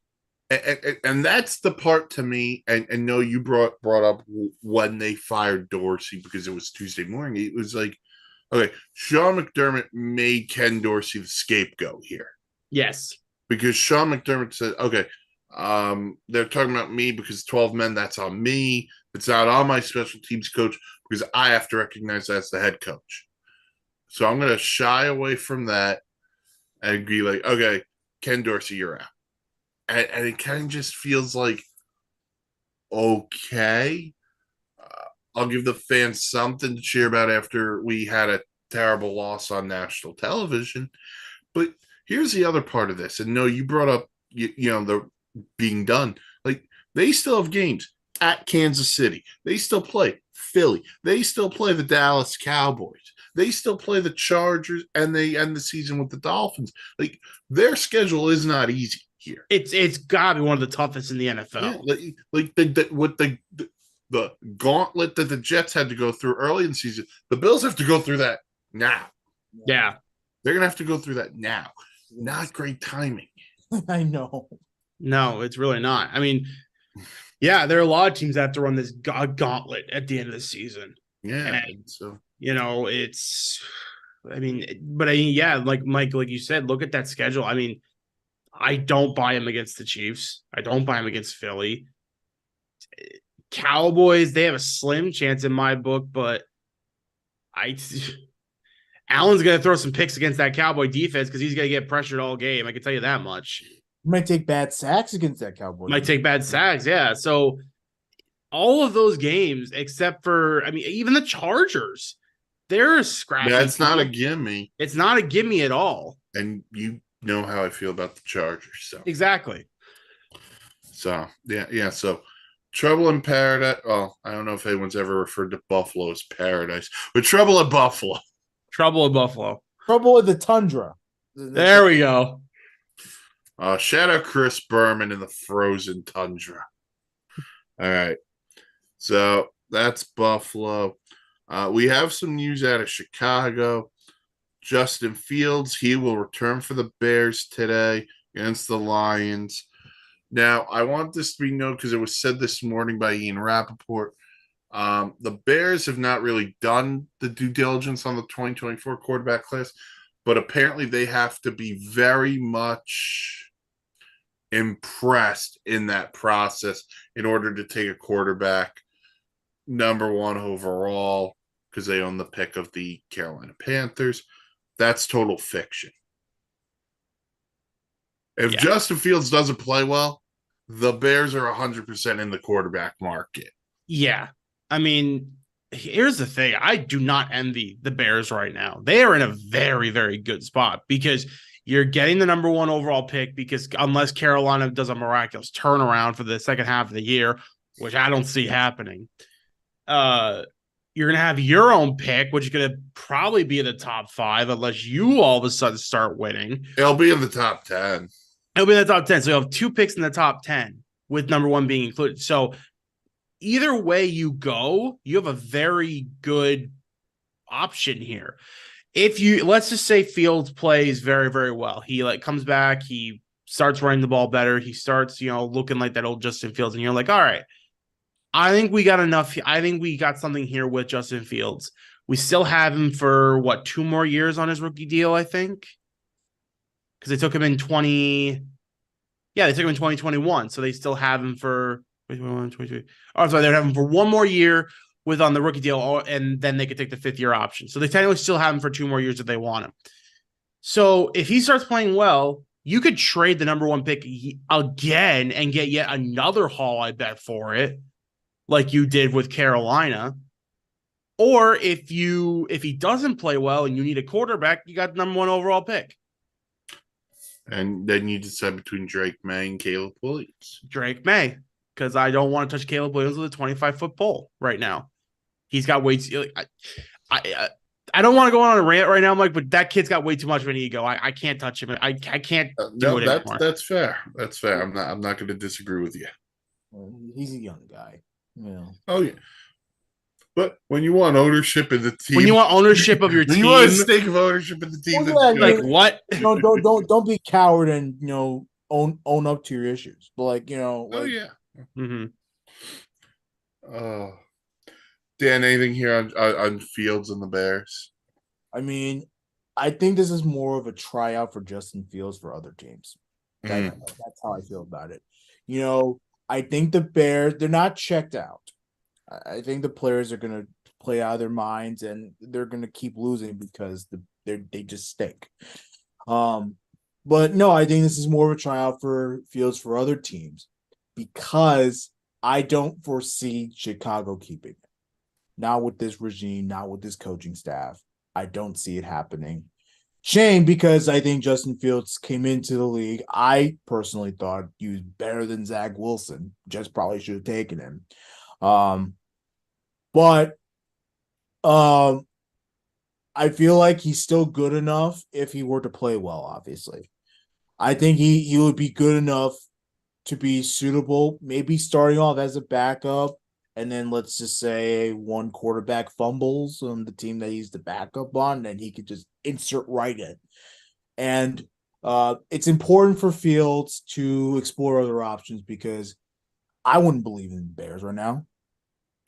and that's the part to me. And no, you brought up when they fired Dorsey because it was Tuesday morning. It was like, okay, Sean McDermott made Ken Dorsey the scapegoat here Yes. because Sean McDermott said, okay, they're talking about me because 12 men, that's on me. It's not on my special teams coach because I have to recognize that's the head coach. So I'm going to shy away from that and be like, okay, Ken Dorsey, you're out. And it kind of just feels like, okay, I'll give the fans something to cheer about after we had a terrible loss on national television. But here's the other part of this. And no, you brought up, the being done. Like they still have games at Kansas City. They still play Philly. They still play the Dallas Cowboys. They still play the Chargers, and they end the season with the Dolphins. Like their schedule is not easy here. It's gotta be one of the toughest in the Yeah, NFL. like the gauntlet that the Jets had to go through early in the season, the Bills have to go through that now. Yeah. They're gonna have to go through that now. Not great timing. I know. No, it's really not. I mean, yeah, there are a lot of teams that have to run this gauntlet at the end of the season. Yeah, And, and so it's, I mean, yeah, like Mike, like you said, look at that schedule. I mean, I don't buy him against the Chiefs. I don't buy him against Philly. Cowboys, they have a slim chance in my book, but I Allen's gonna throw some picks against that Cowboy defense because he's gonna get pressured all game. I can tell you that much. You might take bad sacks against that Cowboys. Might take bad sacks, yeah. So all of those games, except for even the Chargers, they're a scrappy that's not a team. gimme. It's not a gimme at all. And you know how I feel about the Chargers. Exactly. So yeah. So trouble in paradise. Well, I don't know if anyone's ever referred to Buffalo as paradise, but trouble at Buffalo. Trouble in Buffalo. Trouble with the tundra. There we go. Shout out Chris Berman in the frozen tundra. All right. So that's Buffalo. We have some news out of Chicago. Justin Fields, he will return for the Bears today against the Lions. Now, I want this to be noted because it was said this morning by Ian Rappaport. The Bears have not really done the due diligence on the 2024 quarterback class, but apparently they have to be very much impressed in that process in order to take a quarterback number one overall because they own the pick of the Carolina Panthers. That's total fiction. If Justin Fields doesn't play well, the Bears are 100% in the quarterback market. Yeah. I mean, here's the thing. I do not envy the Bears right now. They are in a very, very good spot because you're getting the number one overall pick because unless Carolina does a miraculous turnaround for the second half of the year, which I don't see happening, you're going to have your own pick, which is going to probably be in the top 5 unless you all of a sudden start winning. It'll be in the top 10. It'll be in the top 10. So you'll have 2 picks in the top 10 with number 1 being included. So either way you go, you have a very good option here. If you let's just say Fields plays very, very well, he comes back, he starts running the ball better, he starts, looking like that old Justin Fields, and you're like, all right, I think we got enough. I think we got something here with Justin Fields. We still have him for 2 more years on his rookie deal, I think. Because they took him in 2021. So they still have him for 2022. Oh, sorry, they'd have him for 1 more year with on the rookie deal, and then they could take the 5th-year option. So they technically still have him for 2 more years if they want him. So if he starts playing well, you could trade the number 1 pick again and get yet another haul, I bet, for it, like you did with Carolina. Or if he doesn't play well and you need a quarterback, you got the number 1 overall pick. And then you decide between Drake May and Caleb Williams. Drake May, because I don't want to touch Caleb Williams with a 25-foot pole right now. He's got way too. I don't want to go on a rant right now, Mike, but that kid's got way too much of an ego. I can't touch him. I can't do it anymore. That's fair. That's fair. I'm not going to disagree with you. He's a young guy. Yeah. Oh yeah. But when you want ownership in the team, when you want ownership of your team, you want a stake of ownership in the team. What? Don't be coward and own up to your issues. But oh yeah. Mm-hmm. Dan, anything here on Fields and the Bears? I mean, I think this is more of a tryout for Justin Fields for other teams. That's how I feel about it. I think the Bears, they're not checked out. I think the players are going to play out of their minds and they're going to keep losing because they just stink. But no, I think this is more of a tryout for Fields for other teams because I don't foresee Chicago keeping it. Not with this regime, not with this coaching staff. I don't see it happening. Shame, because I think Justin Fields came into the league. I personally thought he was better than Zach Wilson. Just probably should have taken him. But I feel like he's still good enough if he were to play well, obviously. I think he would be good enough to be suitable, maybe starting off as a backup, and then let's just say one quarterback fumbles on the team that he's the backup on, and he could just insert right in. And it's important for Fields to explore other options because I wouldn't believe in the Bears right now.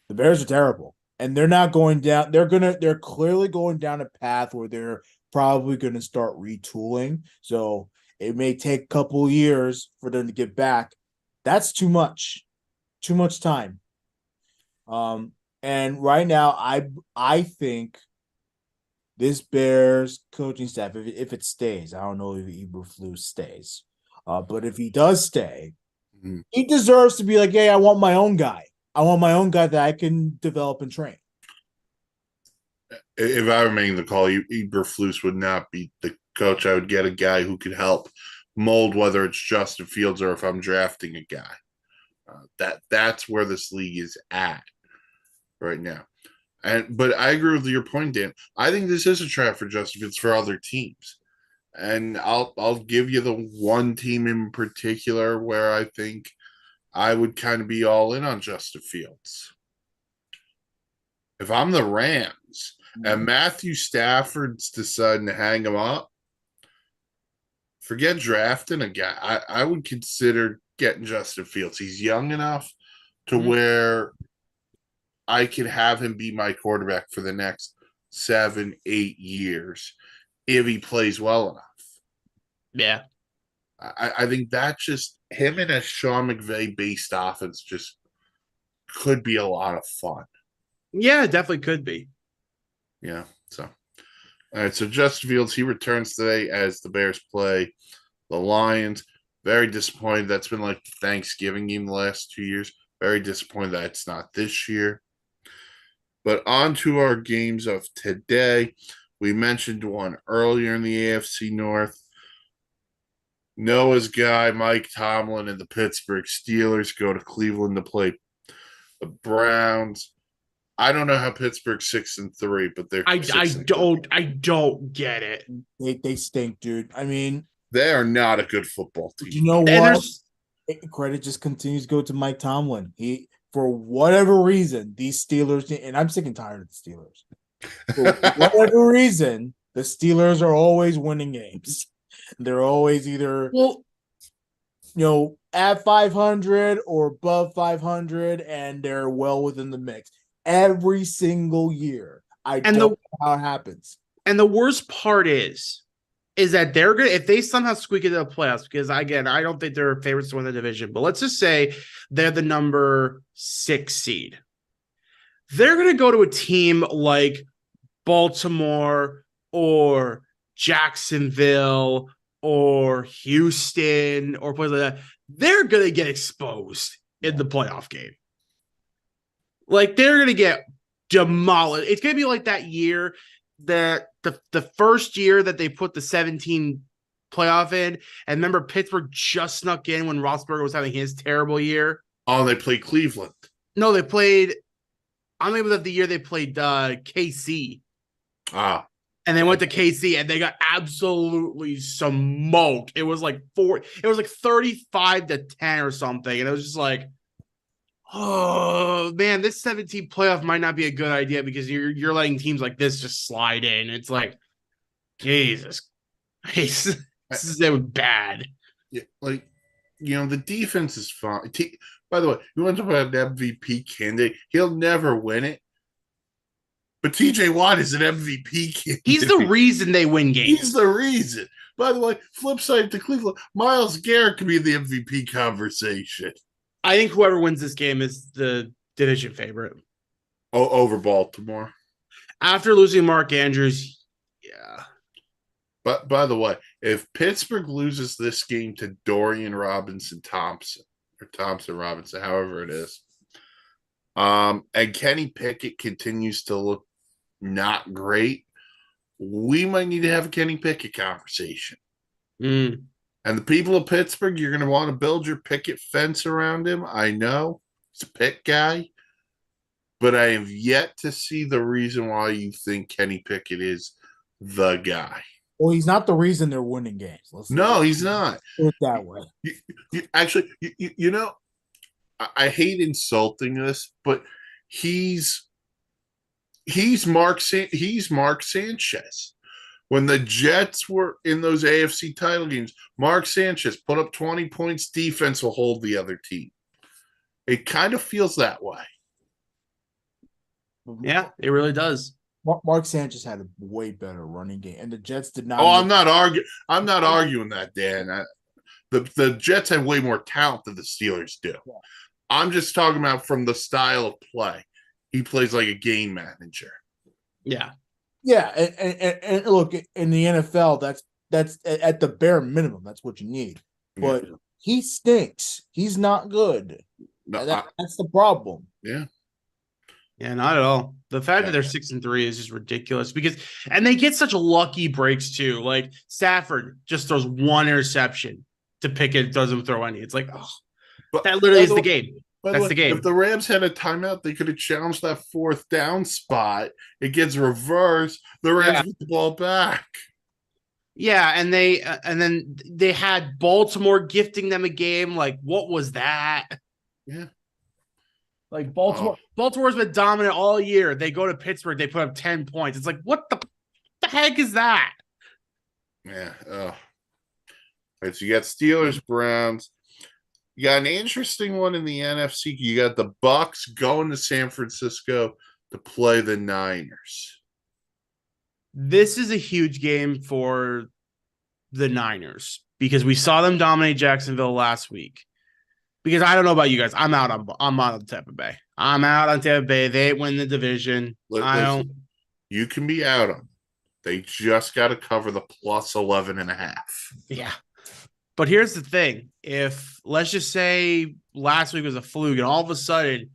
The Bears are terrible, and they're not going down. They're clearly going down a path where they're probably going to start retooling. So it may take a couple of years for them to get back. That's too much time. And right now, I think this Bears coaching staff, if it stays, I don't know if Eberflus stays, but if he does stay, he deserves to be like, hey, I want my own guy. I want my own guy that I can develop and train. If I were making the call, Eberflus would not be the coach. I would get a guy who could help mold whether it's Justin Fields or if I'm drafting a guy. That's where this league is at right now. But I agree with your point, Dan. I think this is a trap for Justin Fields for other teams. And I'll give you the one team in particular where I think I would kind of be all in on Justin Fields. If I'm the Rams and Matthew Stafford's deciding to hang him up, forget drafting a guy. I would consider getting Justin Fields. He's young enough to where I could have him be my quarterback for the next 7-8 years if he plays well enough. Yeah. I think that just him in a Sean McVay based offense just could be a lot of fun. Yeah, it definitely could be. Yeah. So, all right. So Justin Fields, he returns today as the Bears play the Lions. Very disappointed. That's been like the Thanksgiving game the last 2 years. Very disappointed that it's not this year. But on to our games of today. We mentioned one earlier in the AFC North. Noah's guy, Mike Tomlin, and the Pittsburgh Steelers go to Cleveland to play the Browns. I don't know how Pittsburgh's 6-3, but they're I 6-3. I don't get it. They stink, dude. I mean, They are not a good football team. you know And what? there's Credit just continues to go to Mike Tomlin. He, for whatever reason, these Steelers, and I'm sick and tired of the Steelers. For whatever reason, the Steelers are always winning games. They're always either well, at 500 or above 500, and they're well within the mix every single year. I and don't the know how it happens. and the worst part is that they're gonna if they somehow squeak into the playoffs, because again, I don't think they're favorites to win the division, but let's just say they're the number 6 seed. They're gonna go to a team like Baltimore or Jacksonville or Houston or places like that. They're gonna get exposed in the playoff game. Like they're gonna get demolished. It's gonna be like that year that the first year that they put the 17 playoff in, and remember Pittsburgh just snuck in when Roethlisberger was having his terrible year. Oh, they play Cleveland. No, they played. I'm able that the year they played KC. Ah, And they went to KC and they got absolutely smoked. It was like 35-10 or something. And it was just like, oh man, this 17 playoff might not be a good idea because you're letting teams like this just slide in. It's like, Jesus. this is bad. yeah, like the defense is fine. By the way, you want to talk about an MVP candidate? He'll never win it. But TJ Watt is an MVP candidate. He's the reason they win games. He's the reason. By the way, flip side to Cleveland, Myles Garrett could be in the MVP conversation. I think whoever wins this game is the division favorite. Oh, over Baltimore. After losing Mark Andrews, yeah. But by the way, if Pittsburgh loses this game to Dorian Robinson-Thompson, or Thompson-Robinson, however it is, and Kenny Pickett continues to look not great, we might need to have a Kenny Pickett conversation. Mm. And the people of Pittsburgh, you're going to want to build your picket fence around him. I know he's a Pitt guy, but I have yet to see the reason why you think Kenny Pickett is the guy. Well, he's not the reason they're winning games. No, he's not. Put it that way. Actually, I hate insulting this, but he's Mark Sanchez. When the Jets were in those AFC title games, Mark Sanchez put up 20 points. Defense will hold the other team. It kind of feels that way. Yeah, it really does. Mark Sanchez had a way better running game, and the Jets did not. Oh, I'm not arguing that, Dan. The Jets have way more talent than the Steelers do. Yeah. I'm just talking about from the style of play. He plays like a game manager. Yeah. Yeah, and look, in the NFL, that's at the bare minimum. That's what you need. But he stinks. He's not good. No, that's the problem. Yeah. Yeah, not at all. The fact that they're 6-3 is just ridiculous and they get such lucky breaks too. Like Stafford just throws one interception to Pickett, doesn't throw any. It's like, that literally is the game. That's the game. If the Rams had a timeout, they could have challenged that fourth down spot. It gets reversed. The Rams get the ball back. Yeah, and then they had Baltimore gifting them a game. Like, what was that? Yeah. Like Baltimore's been dominant all year. They go to Pittsburgh, they put up 10 points. It's like, what the heck is that? Yeah. All right, so you got Steelers, Browns. You got an interesting one in the NFC. You got the Bucks going to San Francisco to play the Niners. This is a huge game for the Niners because we saw them dominate Jacksonville last week. Because I don't know about you guys. I'm out on Tampa Bay. I'm out on Tampa Bay. They win the division. You can be out on. They just got to cover the plus 11.5. Yeah. But here's the thing. If, let's just say last week was a fluke and all of a sudden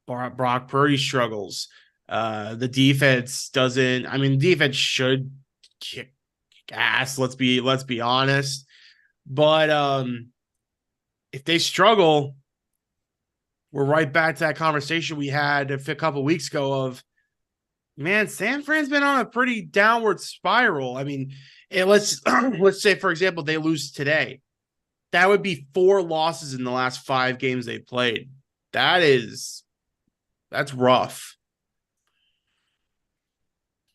Brock Purdy struggles. The defense doesn't. I mean, defense should kick ass. Let's be honest. But if they struggle, we're right back to that conversation we had a couple weeks ago of, man, San Fran's been on a pretty downward spiral. I mean, let's let's say, for example, they lose today. That would be 4 losses in the last 5 games they played. That's rough.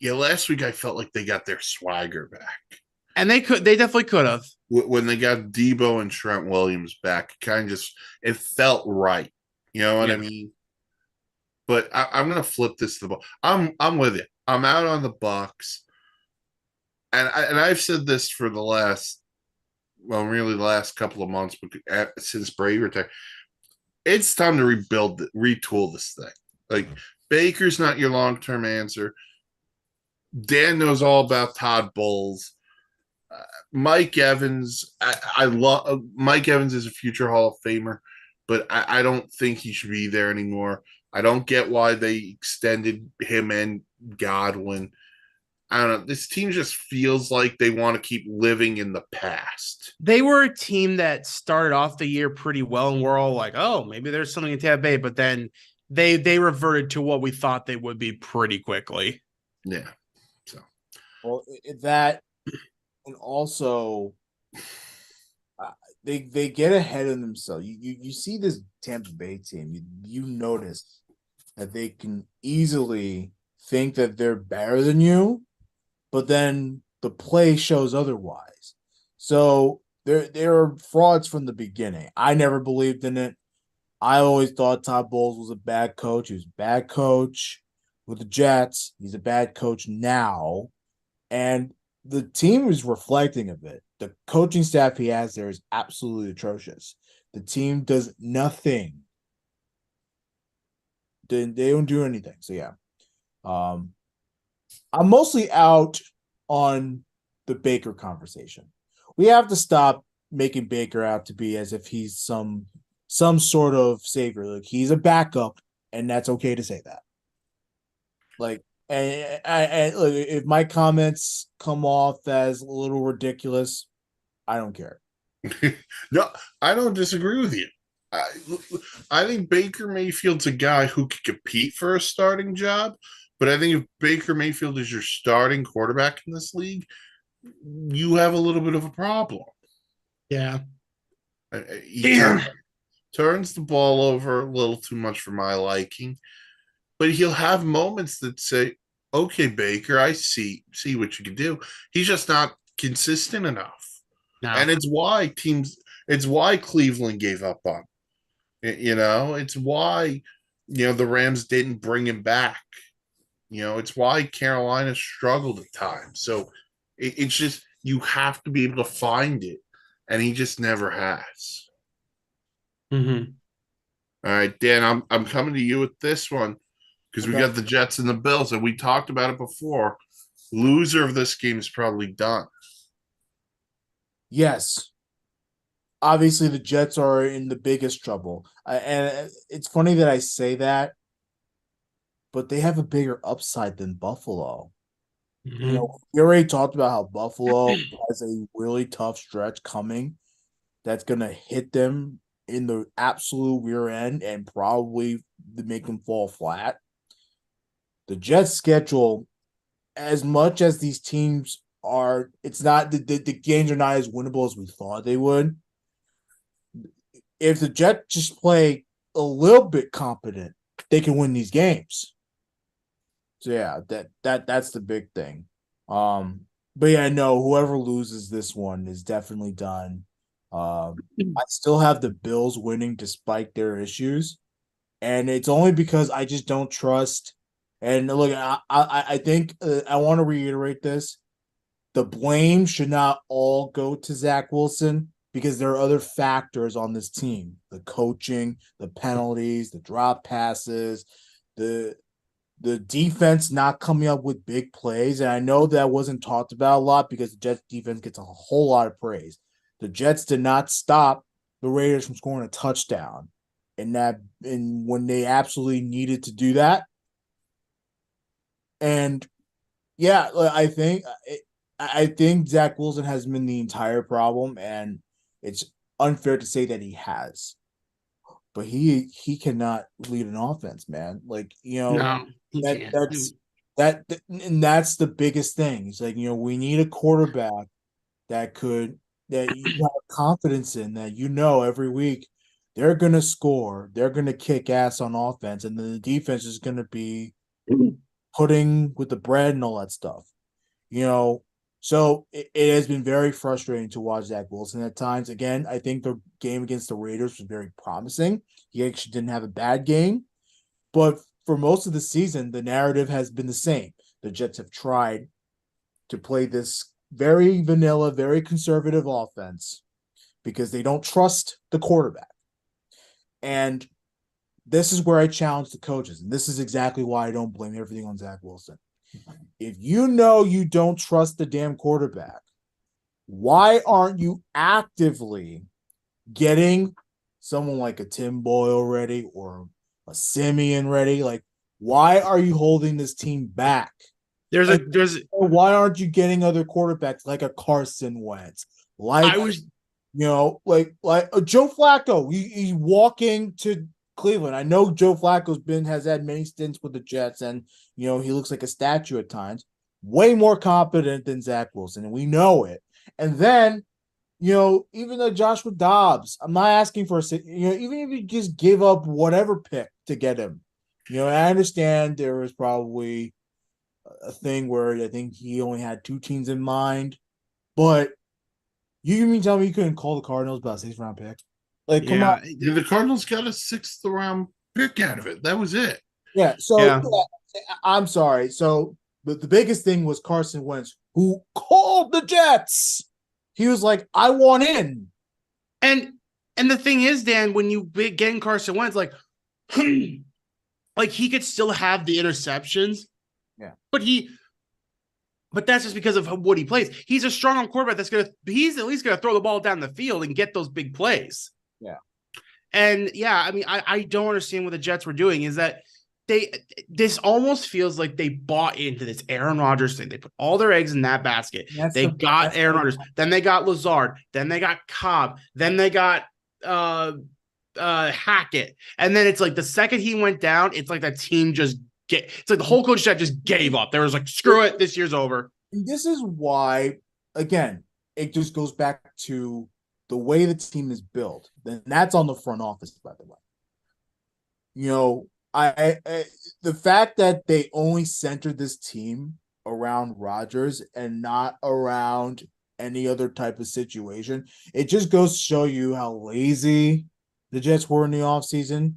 Yeah, last week I felt like they got their swagger back. And they definitely could have. When they got Debo and Trent Williams back, it felt right. You know what I mean? But I'm gonna flip this to the ball. I'm with you. I'm out on the Bucks, and I've said this for the last, well, really the last couple of months, since Brady retired. It's time to retool this thing. Like, Baker's not your long term answer. Dan knows all about Todd Bowles. Mike Evans, I love Mike Evans is a future Hall of Famer, but I don't think he should be there anymore. I don't get why they extended him and Godwin. I don't know. This team just feels like they want to keep living in the past. They were a team that started off the year pretty well, and we're all like, oh, maybe there's something in Tampa Bay, but then they reverted to what we thought they would be pretty quickly. Yeah. So, well, that, and also they get ahead of themselves. You see this Tampa Bay team, you notice that they can easily think that they're better than you, but then the play shows otherwise. So they're frauds from the beginning. I never believed in it. I always thought Todd Bowles was a bad coach. He was a bad coach with the Jets. He's a bad coach now. And the team is reflecting of it. The coaching staff he has there is absolutely atrocious. The team does nothing. They don't do anything. So yeah. I'm mostly out on the Baker conversation. We have to stop making Baker out to be as if he's some sort of savior. Like, he's a backup, and that's okay to say that. Like, and look, if my comments come off as a little ridiculous, I don't care. No, I don't disagree with you. I think Baker Mayfield's a guy who could compete for a starting job, but I think if Baker Mayfield is your starting quarterback in this league, you have a little bit of a problem. Yeah. He turns the ball over a little too much for my liking, but he'll have moments that say, okay, Baker, I see what you can do. He's just not consistent enough. No. And it's why Cleveland gave up on him. It's why, the Rams didn't bring him back. It's why Carolina struggled at times. So it's just, you have to be able to find it. And he just never has. Mm-hmm. All right, Dan, I'm coming to you with this one because we got the Jets and the Bills, and we talked about it before. Loser of this game is probably done. Yes. Obviously, the Jets are in the biggest trouble. And it's funny that I say that, but they have a bigger upside than Buffalo. Mm-hmm. We already talked about how Buffalo has a really tough stretch coming that's going to hit them in the absolute rear end and probably make them fall flat. The Jets' schedule, as much as these teams are, it's not the games are not as winnable as we thought they would. If the Jets just play a little bit competent, they can win these games. So yeah, that's the big thing. But yeah, no, whoever loses this one is definitely done. I still have the Bills winning despite their issues, and it's only because I just don't trust. And look, I think I want to reiterate this: the blame should not all go to Zach Wilson because there are other factors on this team: the coaching, the penalties, the drop passes, the defense not coming up with big plays. And I know that wasn't talked about a lot because the Jets defense gets a whole lot of praise. The Jets did not stop the Raiders from scoring a touchdown and when they absolutely needed to do that. And yeah, I think Zach Wilson has been the entire problem, and it's unfair to say that he has. But he cannot lead an offense, man. Like, No, he that can't. that's that and that's the biggest thing. It's like, we need a quarterback that could that you have confidence in, that every week they're gonna score, they're gonna kick ass on offense, and then the defense is gonna be putting with the bread and all that stuff. You know, so it has been very frustrating to watch Zach Wilson at times. Again, I think the game against the Raiders was very promising. He actually didn't have a bad game, but for most of the season, the narrative has been the same. The Jets have tried to play this very vanilla, very conservative offense because they don't trust the quarterback. And this is where I challenge the coaches. And this is exactly why I don't blame everything on Zach Wilson. If you know you don't trust the damn quarterback, why aren't you actively getting someone like a Tim Boyle ready or a Simeon ready? Like, why are you holding this team back? There's Why aren't you getting other quarterbacks like a Carson Wentz? I Like, was like Joe Flacco. He's walking to Cleveland. I know Joe Flacco's has had many stints with the Jets, and he looks like a statue at times. Way more competent than Zach Wilson, and we know it. And then, even though Joshua Dobbs, I'm not asking for even if you just give up whatever pick to get him, I understand there was probably a thing where I think he only had two teams in mind, but you mean tell me you couldn't call the Cardinals about a 6th round pick? Like, come on. yeah, Yeah, the Cardinals got a 6th round pick out of it. That was it. Yeah. So yeah. I'm sorry. So the biggest thing was Carson Wentz, who called the Jets. He was like, I want in. And the thing is, Dan, when you get in Carson Wentz, like like he could still have the interceptions, Yeah. but that's just because of what he plays. He's a strong quarterback he's at least gonna throw the ball down the field and get those big plays. Yeah. And yeah, I mean, I don't understand what the Jets were doing. Is that this almost feels like they bought into this Aaron Rodgers thing. They put all their eggs in that basket. They got Aaron Rodgers, then they got Lazard, then they got Cobb, then they got Hackett. And then it's like the second he went down, it's like that team it's like the whole coach staff just gave up. There was like, screw it, this year's over. And this is why, again, it just goes back to the way the team is built. And that's on the front office, by the way. I the fact that they only centered this team around Rodgers and not around any other type of situation, it just goes to show you how lazy the Jets were in the offseason.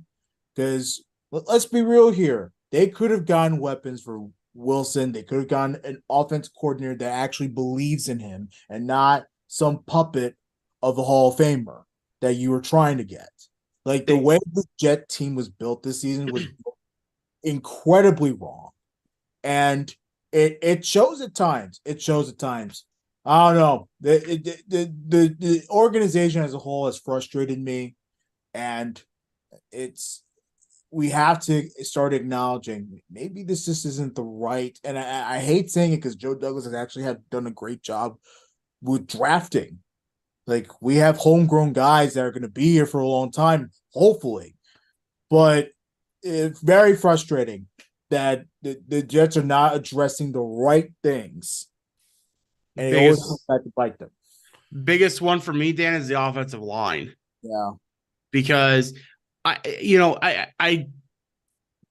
Because let's be real here. They could have gotten weapons for Wilson. They could have gotten an offense coordinator that actually believes in him and not some puppet of the Hall of Famer that you were trying to get. Like, the way the Jet team was built this season was incredibly wrong. And it shows at times. It shows at times. I don't know. The organization as a whole has frustrated me. And we have to start acknowledging maybe this just isn't the right. And I hate saying it because Joe Douglas has actually done a great job with drafting. Like, we have homegrown guys that are going to be here for a long time, hopefully. But it's very frustrating that the Jets are not addressing the right things. And it always comes back to bite them. Biggest one for me, Dan, is the offensive line. Yeah. Because I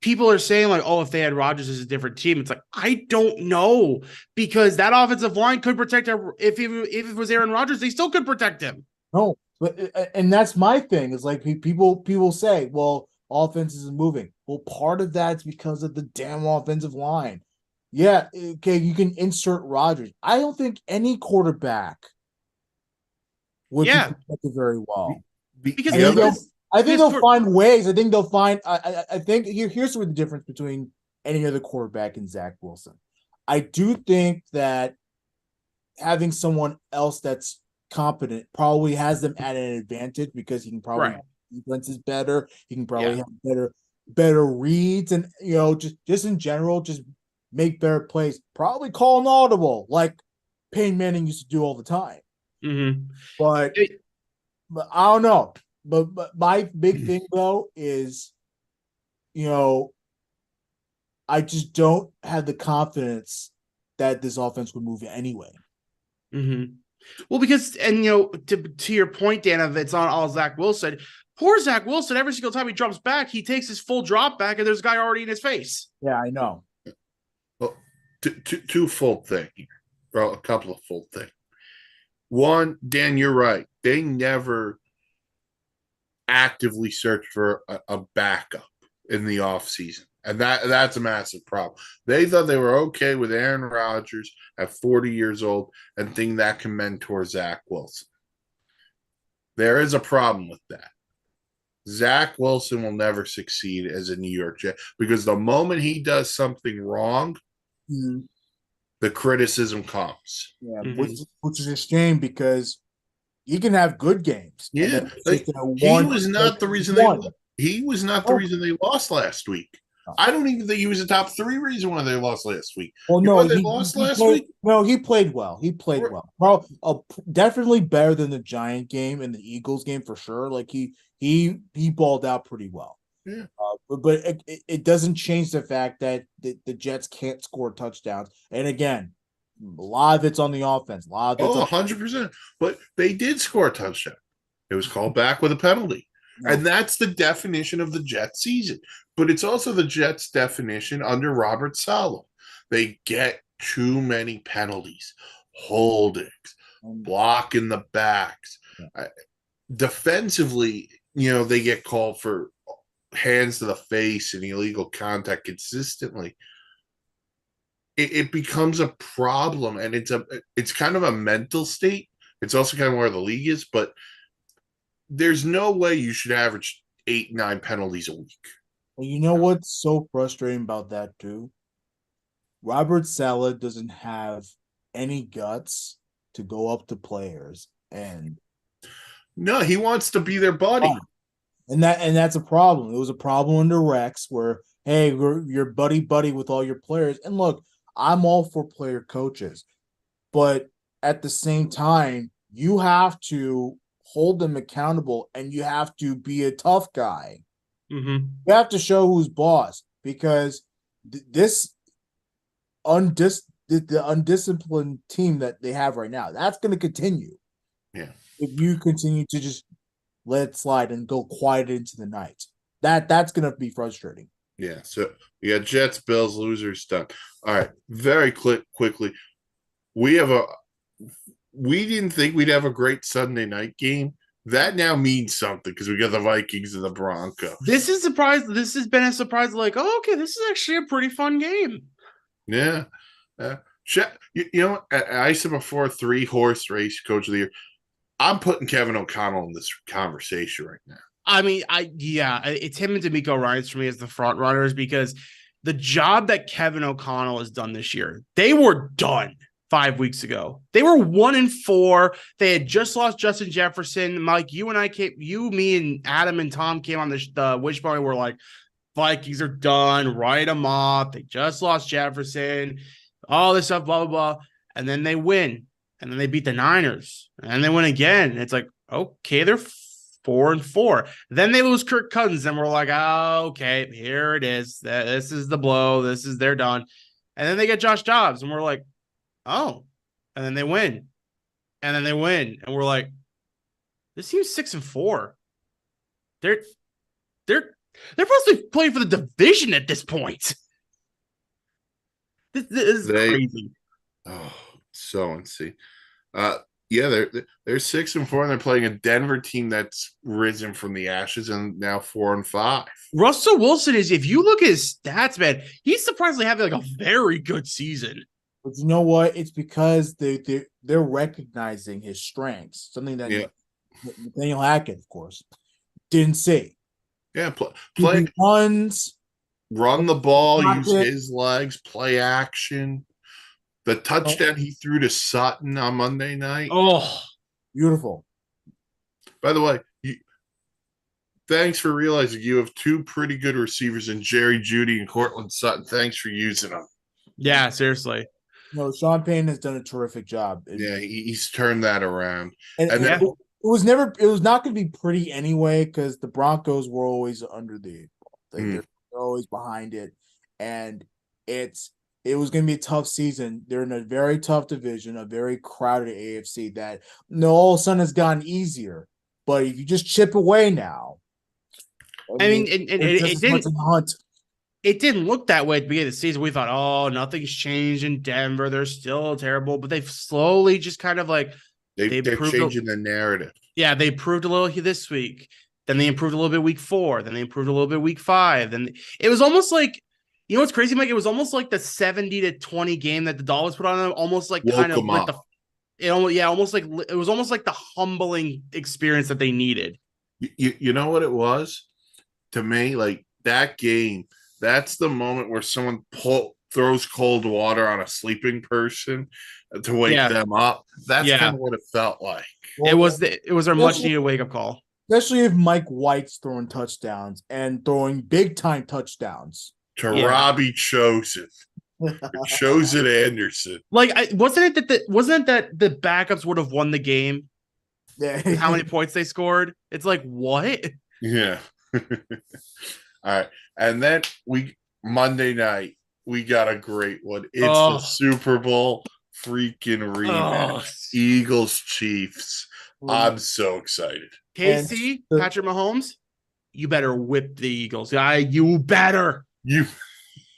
people are saying like, oh, if they had Rodgers as a different team, it's like, I don't know, because that offensive line could protect him. If it was Aaron Rodgers, they still could protect him. No, but and that's my thing. Is like people say, well, offense isn't moving. Well, part of that's because of the damn offensive line. Yeah, okay, you can insert Rodgers. I don't think any quarterback would be protected very well. Because I think they'll find ways. I think they'll find. I think here's the difference between any other quarterback and Zach Wilson. I do think that having someone else that's competent probably has them at an advantage because he can probably defense is better. He can probably Yeah. have better reads, and just in general, just make better plays. Probably call an audible like Peyton Manning used to do all the time. Mm-hmm. But I don't know. But my big thing though is, you know, I just don't have the confidence that this offense would move anyway. Mm-hmm. Well, because to your point, Dan, of it's on all Zach Wilson. Poor Zach Wilson. Every single time he drops back, he takes his full drop back, and there's a guy already in his face. Yeah, I know. Well, two full thing here. Well, a couple of full thing. One, Dan, you're right. They never actively searched for a backup in the offseason. And that's a massive problem. They thought they were okay with Aaron Rodgers at 40 years old and think that can mentor Zach Wilson. There is a problem with that. Zach Wilson will never succeed as a New York Jet because the moment he does something wrong, the criticism comes. Yeah, which is a shame because you can have good games. Yeah, he was not the reason they lost last week. I don't even think he was the top 3 reason why they lost last week. Well, you no, know they lost last week. No, he played well. He played well. Well, definitely better than the Giant game and the Eagles game for sure. Like he balled out pretty well. Yeah. But it doesn't change the fact that the Jets can't score touchdowns. And again, a lot of it's on the offense. A lot of it's 100%. But they did score a touchdown. It was called back with a penalty. No. And that's the definition of the Jets season. But it's also the Jets' definition under Robert Saleh. They get too many penalties, holdings, blocking the backs. Yeah. Defensively, they get called for hands to the face and illegal contact consistently. It becomes a problem, and it's kind of a mental state. It's also kind of where the league is, but there's no way you should average 8-9 penalties a week. Well, you know what's so frustrating about that too? Robert Saleh doesn't have any guts to go up to players, and no, he wants to be their buddy. And that's a problem. It was a problem under Rex where, hey, you're buddy with all your players. And look, I'm all for player coaches, but at the same time, you have to hold them accountable and you have to be a tough guy. Mm-hmm. You have to show who's boss because the undisciplined team that they have right now, that's going to continue. Yeah. If you continue to just let it slide and go quiet into the night, that's going to be frustrating. Yeah. So we got Jets, Bills, losers done. All right. Very quickly. We didn't think we'd have a great Sunday night game. That now means something because we got the Vikings and the Broncos. This has been a surprise. Like, oh, okay, this is actually a pretty fun game. Yeah. I said before 3-horse race coach of the year. I'm putting Kevin O'Connell in this conversation right now. I mean, it's him and D'Amico Ryans for me as the front runners because the job that Kevin O'Connell has done this year, they were done 5 weeks ago. They were 1-4. They had just lost Justin Jefferson. Mike, me, and Adam and Tom came on the wishbone and were like, Vikings are done. Write them off. They just lost Jefferson. All this stuff, blah, blah, blah. And then they win. And then they beat the Niners. And they win again. It's like, okay, they're 4-4. Then they lose Kirk Cousins. And we're like, oh, okay, here it is. This is the blow. They're done. And then they get Josh Dobbs. And we're like, oh. And then they win. And then they win. And we're like, this team's 6-4. They're supposed to be playing for the division at this point. This is crazy. Oh, so insane. Yeah, they're 6-4, and they're playing a Denver team that's risen from the ashes and now 4-5. Russell Wilson is, if you look at his stats, man, he's surprisingly having like a very good season. But you know what? It's because they're recognizing his strengths, something that Nathaniel Hackett, of course, didn't see. Yeah, play runs, run the ball, use his legs, play action. The touchdown he threw to Sutton on Monday night. Oh, beautiful. By the way, thanks for realizing you have two pretty good receivers in Jerry Judy and Cortland Sutton. Thanks for using them. Yeah, seriously. No, Sean Payton has done a terrific job. Yeah, he's turned that around. And And then, it was not going to be pretty anyway because the Broncos were always under the they're always behind it, and it was going to be a tough season. They're in a very tough division, a very crowded AFC that all of a sudden has gotten easier. But if you just chip away now, I mean, it didn't. Hunt. It didn't look that way at the beginning of the season. We thought, oh, nothing's changed in Denver. They're still terrible, but they've slowly just kind of like they're changing the narrative. Yeah, they improved a little this week. Then they improved a little bit week 4. Then they improved a little bit week 5. Then it was almost like, you know what's crazy, Mike? It was almost like the 70-20 game that the Dolphins put on them. Almost like kind of like almost like it was almost like the humbling experience that they needed. You know what it was to me? Like that game. That's the moment where someone throws cold water on a sleeping person to wake them up. That's kind of what it felt like. Well, it was our much needed wake up call. Especially if Mike White's throwing touchdowns and throwing big time touchdowns. To Robbie Chosen. Chosen Anderson. Like wasn't it that the backups would have won the game? Yeah. How many points they scored? It's like what? Yeah. All right. And then Monday night, we got a great one. It's the Super Bowl freaking rematch. Eagles Chiefs. I'm so excited. KC, Patrick Mahomes, you better whip the Eagles. You better.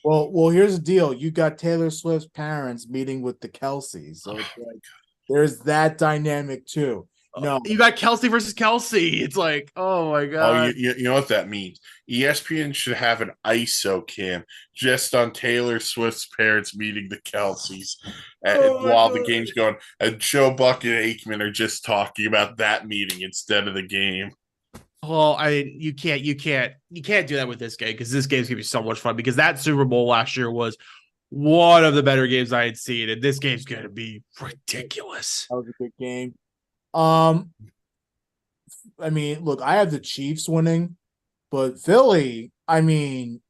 Well, here's the deal. You got Taylor Swift's parents meeting with the Kelceys. So it's like, there's that dynamic too. No, you got Kelsey versus Kelsey. It's like, oh my god. You know what that means? ESPN should have an ISO cam just on Taylor Swift's parents meeting the Kelseys while the game's going, and Joe Buck and Aikman are just talking about that meeting instead of the game. Well, you can't do that with this game because this game's gonna be so much fun because that Super Bowl last year was one of the better games I had seen, and this game's gonna be ridiculous. That was a good game. I mean, look, I have the Chiefs winning, but Philly, I mean,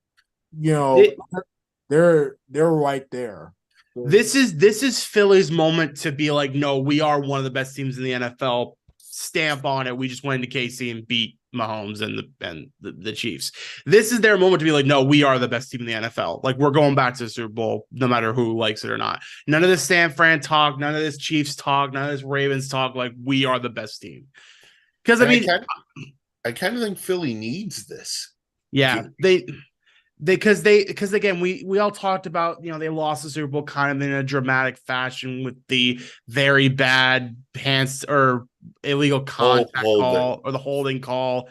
they're right there. This is Philly's moment to be like, no, we are one of the best teams in the NFL. Stamp on it. We just went into KC and beat Mahomes and the Chiefs. This is their moment to be like, no, we are the best team in the NFL. Like we're going back to the Super Bowl, no matter who likes it or not. None of this San Fran talk, none of this Chiefs talk, none of this Ravens talk. Like we are the best team. Because I kind of think Philly needs this. Yeah, because again, we all talked about, they lost the Super Bowl kind of in a dramatic fashion with the very bad hands or illegal contact call or the holding call.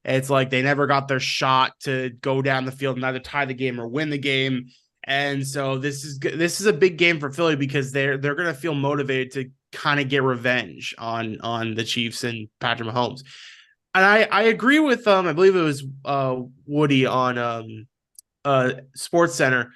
It's like they never got their shot to go down the field and either tie the game or win the game. And so this is a big game for Philly because they're going to feel motivated to kind of get revenge on the Chiefs and Patrick Mahomes. And I agree with I believe it was Woody on Sports Center.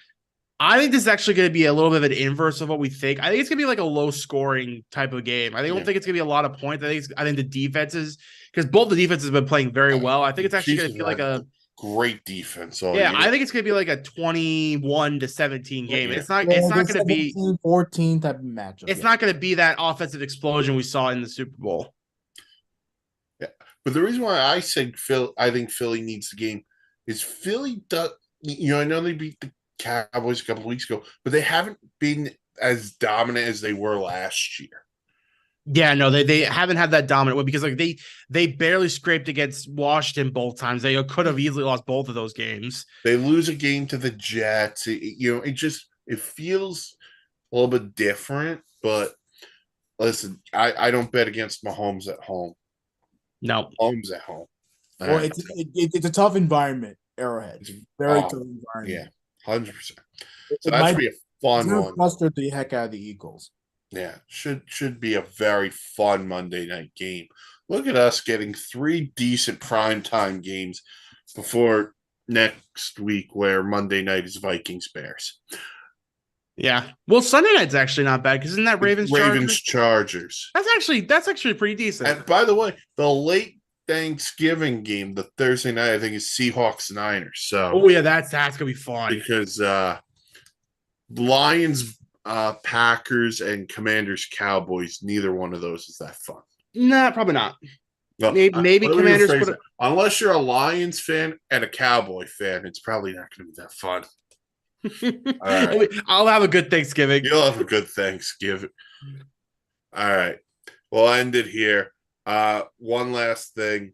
I think this is actually going to be a little bit of an inverse of what we think. I think it's going to be like a low scoring type of game. I don't think it's going to be a lot of points. I think the defenses, because both the defenses have been playing very well. I think it's actually going to feel like a great defense. I think it's going to be like a 21-17 game. Yeah. It's not going to be 14 type of matchup. It's not going to be that offensive explosion we saw in the Super Bowl. Yeah, but the reason why I think Philly needs the game is Philly does. I know they beat the Cowboys a couple of weeks ago, but they haven't been as dominant as they were last year. Yeah, no, they haven't had that dominant way because like they barely scraped against Washington both times. They could have easily lost both of those games. They lose a game to the Jets. It feels a little bit different. But listen, I don't bet against Mahomes at home. No, Mahomes at home. Well, it's a tough environment. Arrowhead, it's very tough environment. Yeah, 100%. So that should be a fun one. Frustrate the heck out of the Eagles. Yeah, should be a very fun Monday night game. Look at us getting 3 decent primetime games before next week, where Monday night is Vikings Bears. Yeah, well, Sunday night's actually not bad because isn't that Ravens Chargers? That's actually pretty decent. And by the way, the late Thanksgiving game, the Thursday night, I think is Seahawks Niners. So Oh yeah, that's gonna be fun. because Lions, Packers, and Commanders Cowboys, neither one of those is that fun. Nah, probably not. No, Maybe let me Commanders rephrase put it. Unless you're a Lions fan and a Cowboy fan, it's probably not going to be that fun. All right. I'll have a good Thanksgiving. You'll have a good Thanksgiving. All right. We'll end it here. One last thing.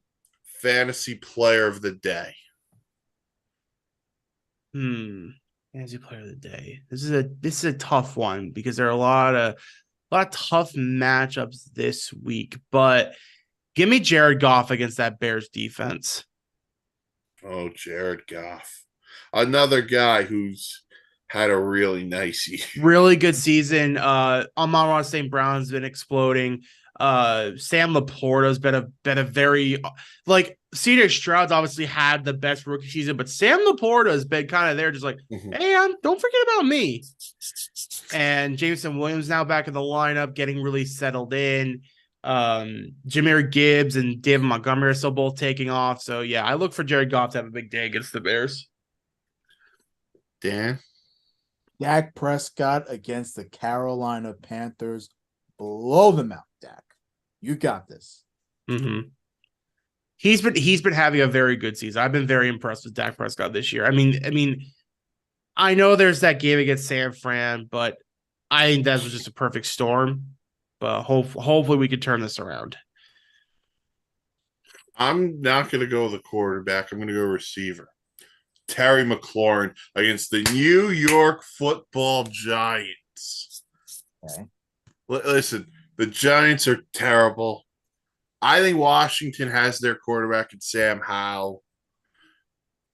Fantasy player of the day. Fantasy player of the day. This is a tough one because there are a lot of tough matchups this week, but give me Jared Goff against that Bears defense. Oh, Jared Goff. Another guy who's had a really nice year. Really good season. Amon-Ra St. Brown's been exploding. Sam Laporta's been a very like CJ Stroud's obviously had the best rookie season, but Sam Laporta has been kind of there, just like, hey, don't forget about me. And Jameson Williams now back in the lineup, getting really settled in. Jahmyr Gibbs and David Montgomery are still both taking off. So yeah, I look for Jared Goff to have a big day against the Bears. Dan? Dak Prescott against the Carolina Panthers. Blow them out, Dak. You got this. Mm-hmm. He's been having a very good season. I've been very impressed with Dak Prescott this year. I mean, I know there's that game against San Fran, but I think that was just a perfect storm. But hopefully we could turn this around. I'm not going to go with the quarterback. I'm going to go receiver. Terry McLaurin against the New York Football Giants. Okay. Listen, the Giants are terrible. I think Washington has their quarterback in Sam Howell.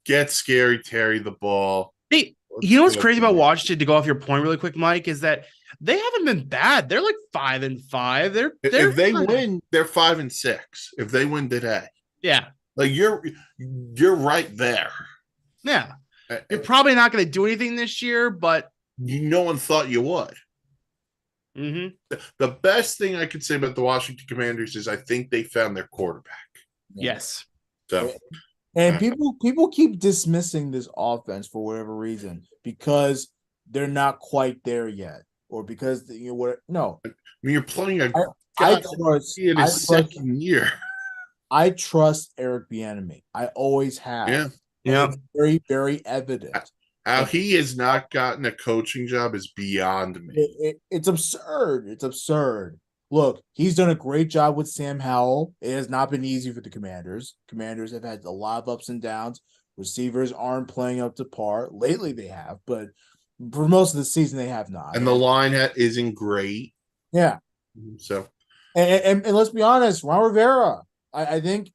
Get Scary Terry the ball. Hey, you know what's crazy about Washington, to go off your point really quick, Mike, is that they haven't been bad. They're like 5-5. If they win, they're 5-6. If they win today. Yeah. Like you're right there. Yeah. You're probably not going to do anything this year, but no one thought you would. Mm-hmm. The best thing I could say about the Washington Commanders is I think they found their quarterback. Yes. So, and people keep dismissing this offense for whatever reason because they're not quite there yet, or because no. I mean, you're playing a I trust in his second year. I trust Eric Bieniemy. I always have. Yeah. It's very, very evident. How he has not gotten a coaching job is beyond me. It's absurd. It's absurd. Look, he's done a great job with Sam Howell. It has not been easy for the Commanders. Commanders have had a lot of ups and downs. Receivers aren't playing up to par. Lately they have, but for most of the season they have not. And the line isn't great. Yeah. So. And let's be honest, Ron Rivera. I don't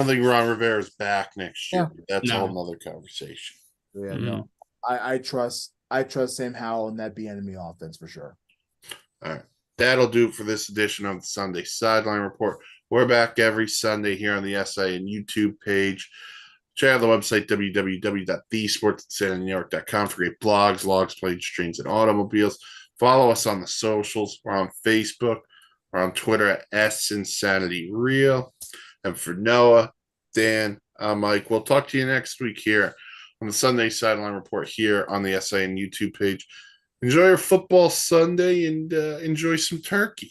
think Ron Rivera's back next year. Yeah. That's a whole nother conversation. Yeah, no. I trust Sam Howell and that Bieniemy offense for sure. All right. That'll do it for this edition of the Sunday Sideline Report. We're back every Sunday here on the SI and YouTube page. Check out the website, www.thesportsinsanitynetwork.com for great blogs, logs, planes, trains, and automobiles. Follow us on the socials. We're on Facebook. We're on Twitter at @SInsanityReal. And for Noah, Dan, Mike, we'll talk to you next week here on the Sunday Sideline Report here on the SIN YouTube page. Enjoy your football Sunday and enjoy some turkey.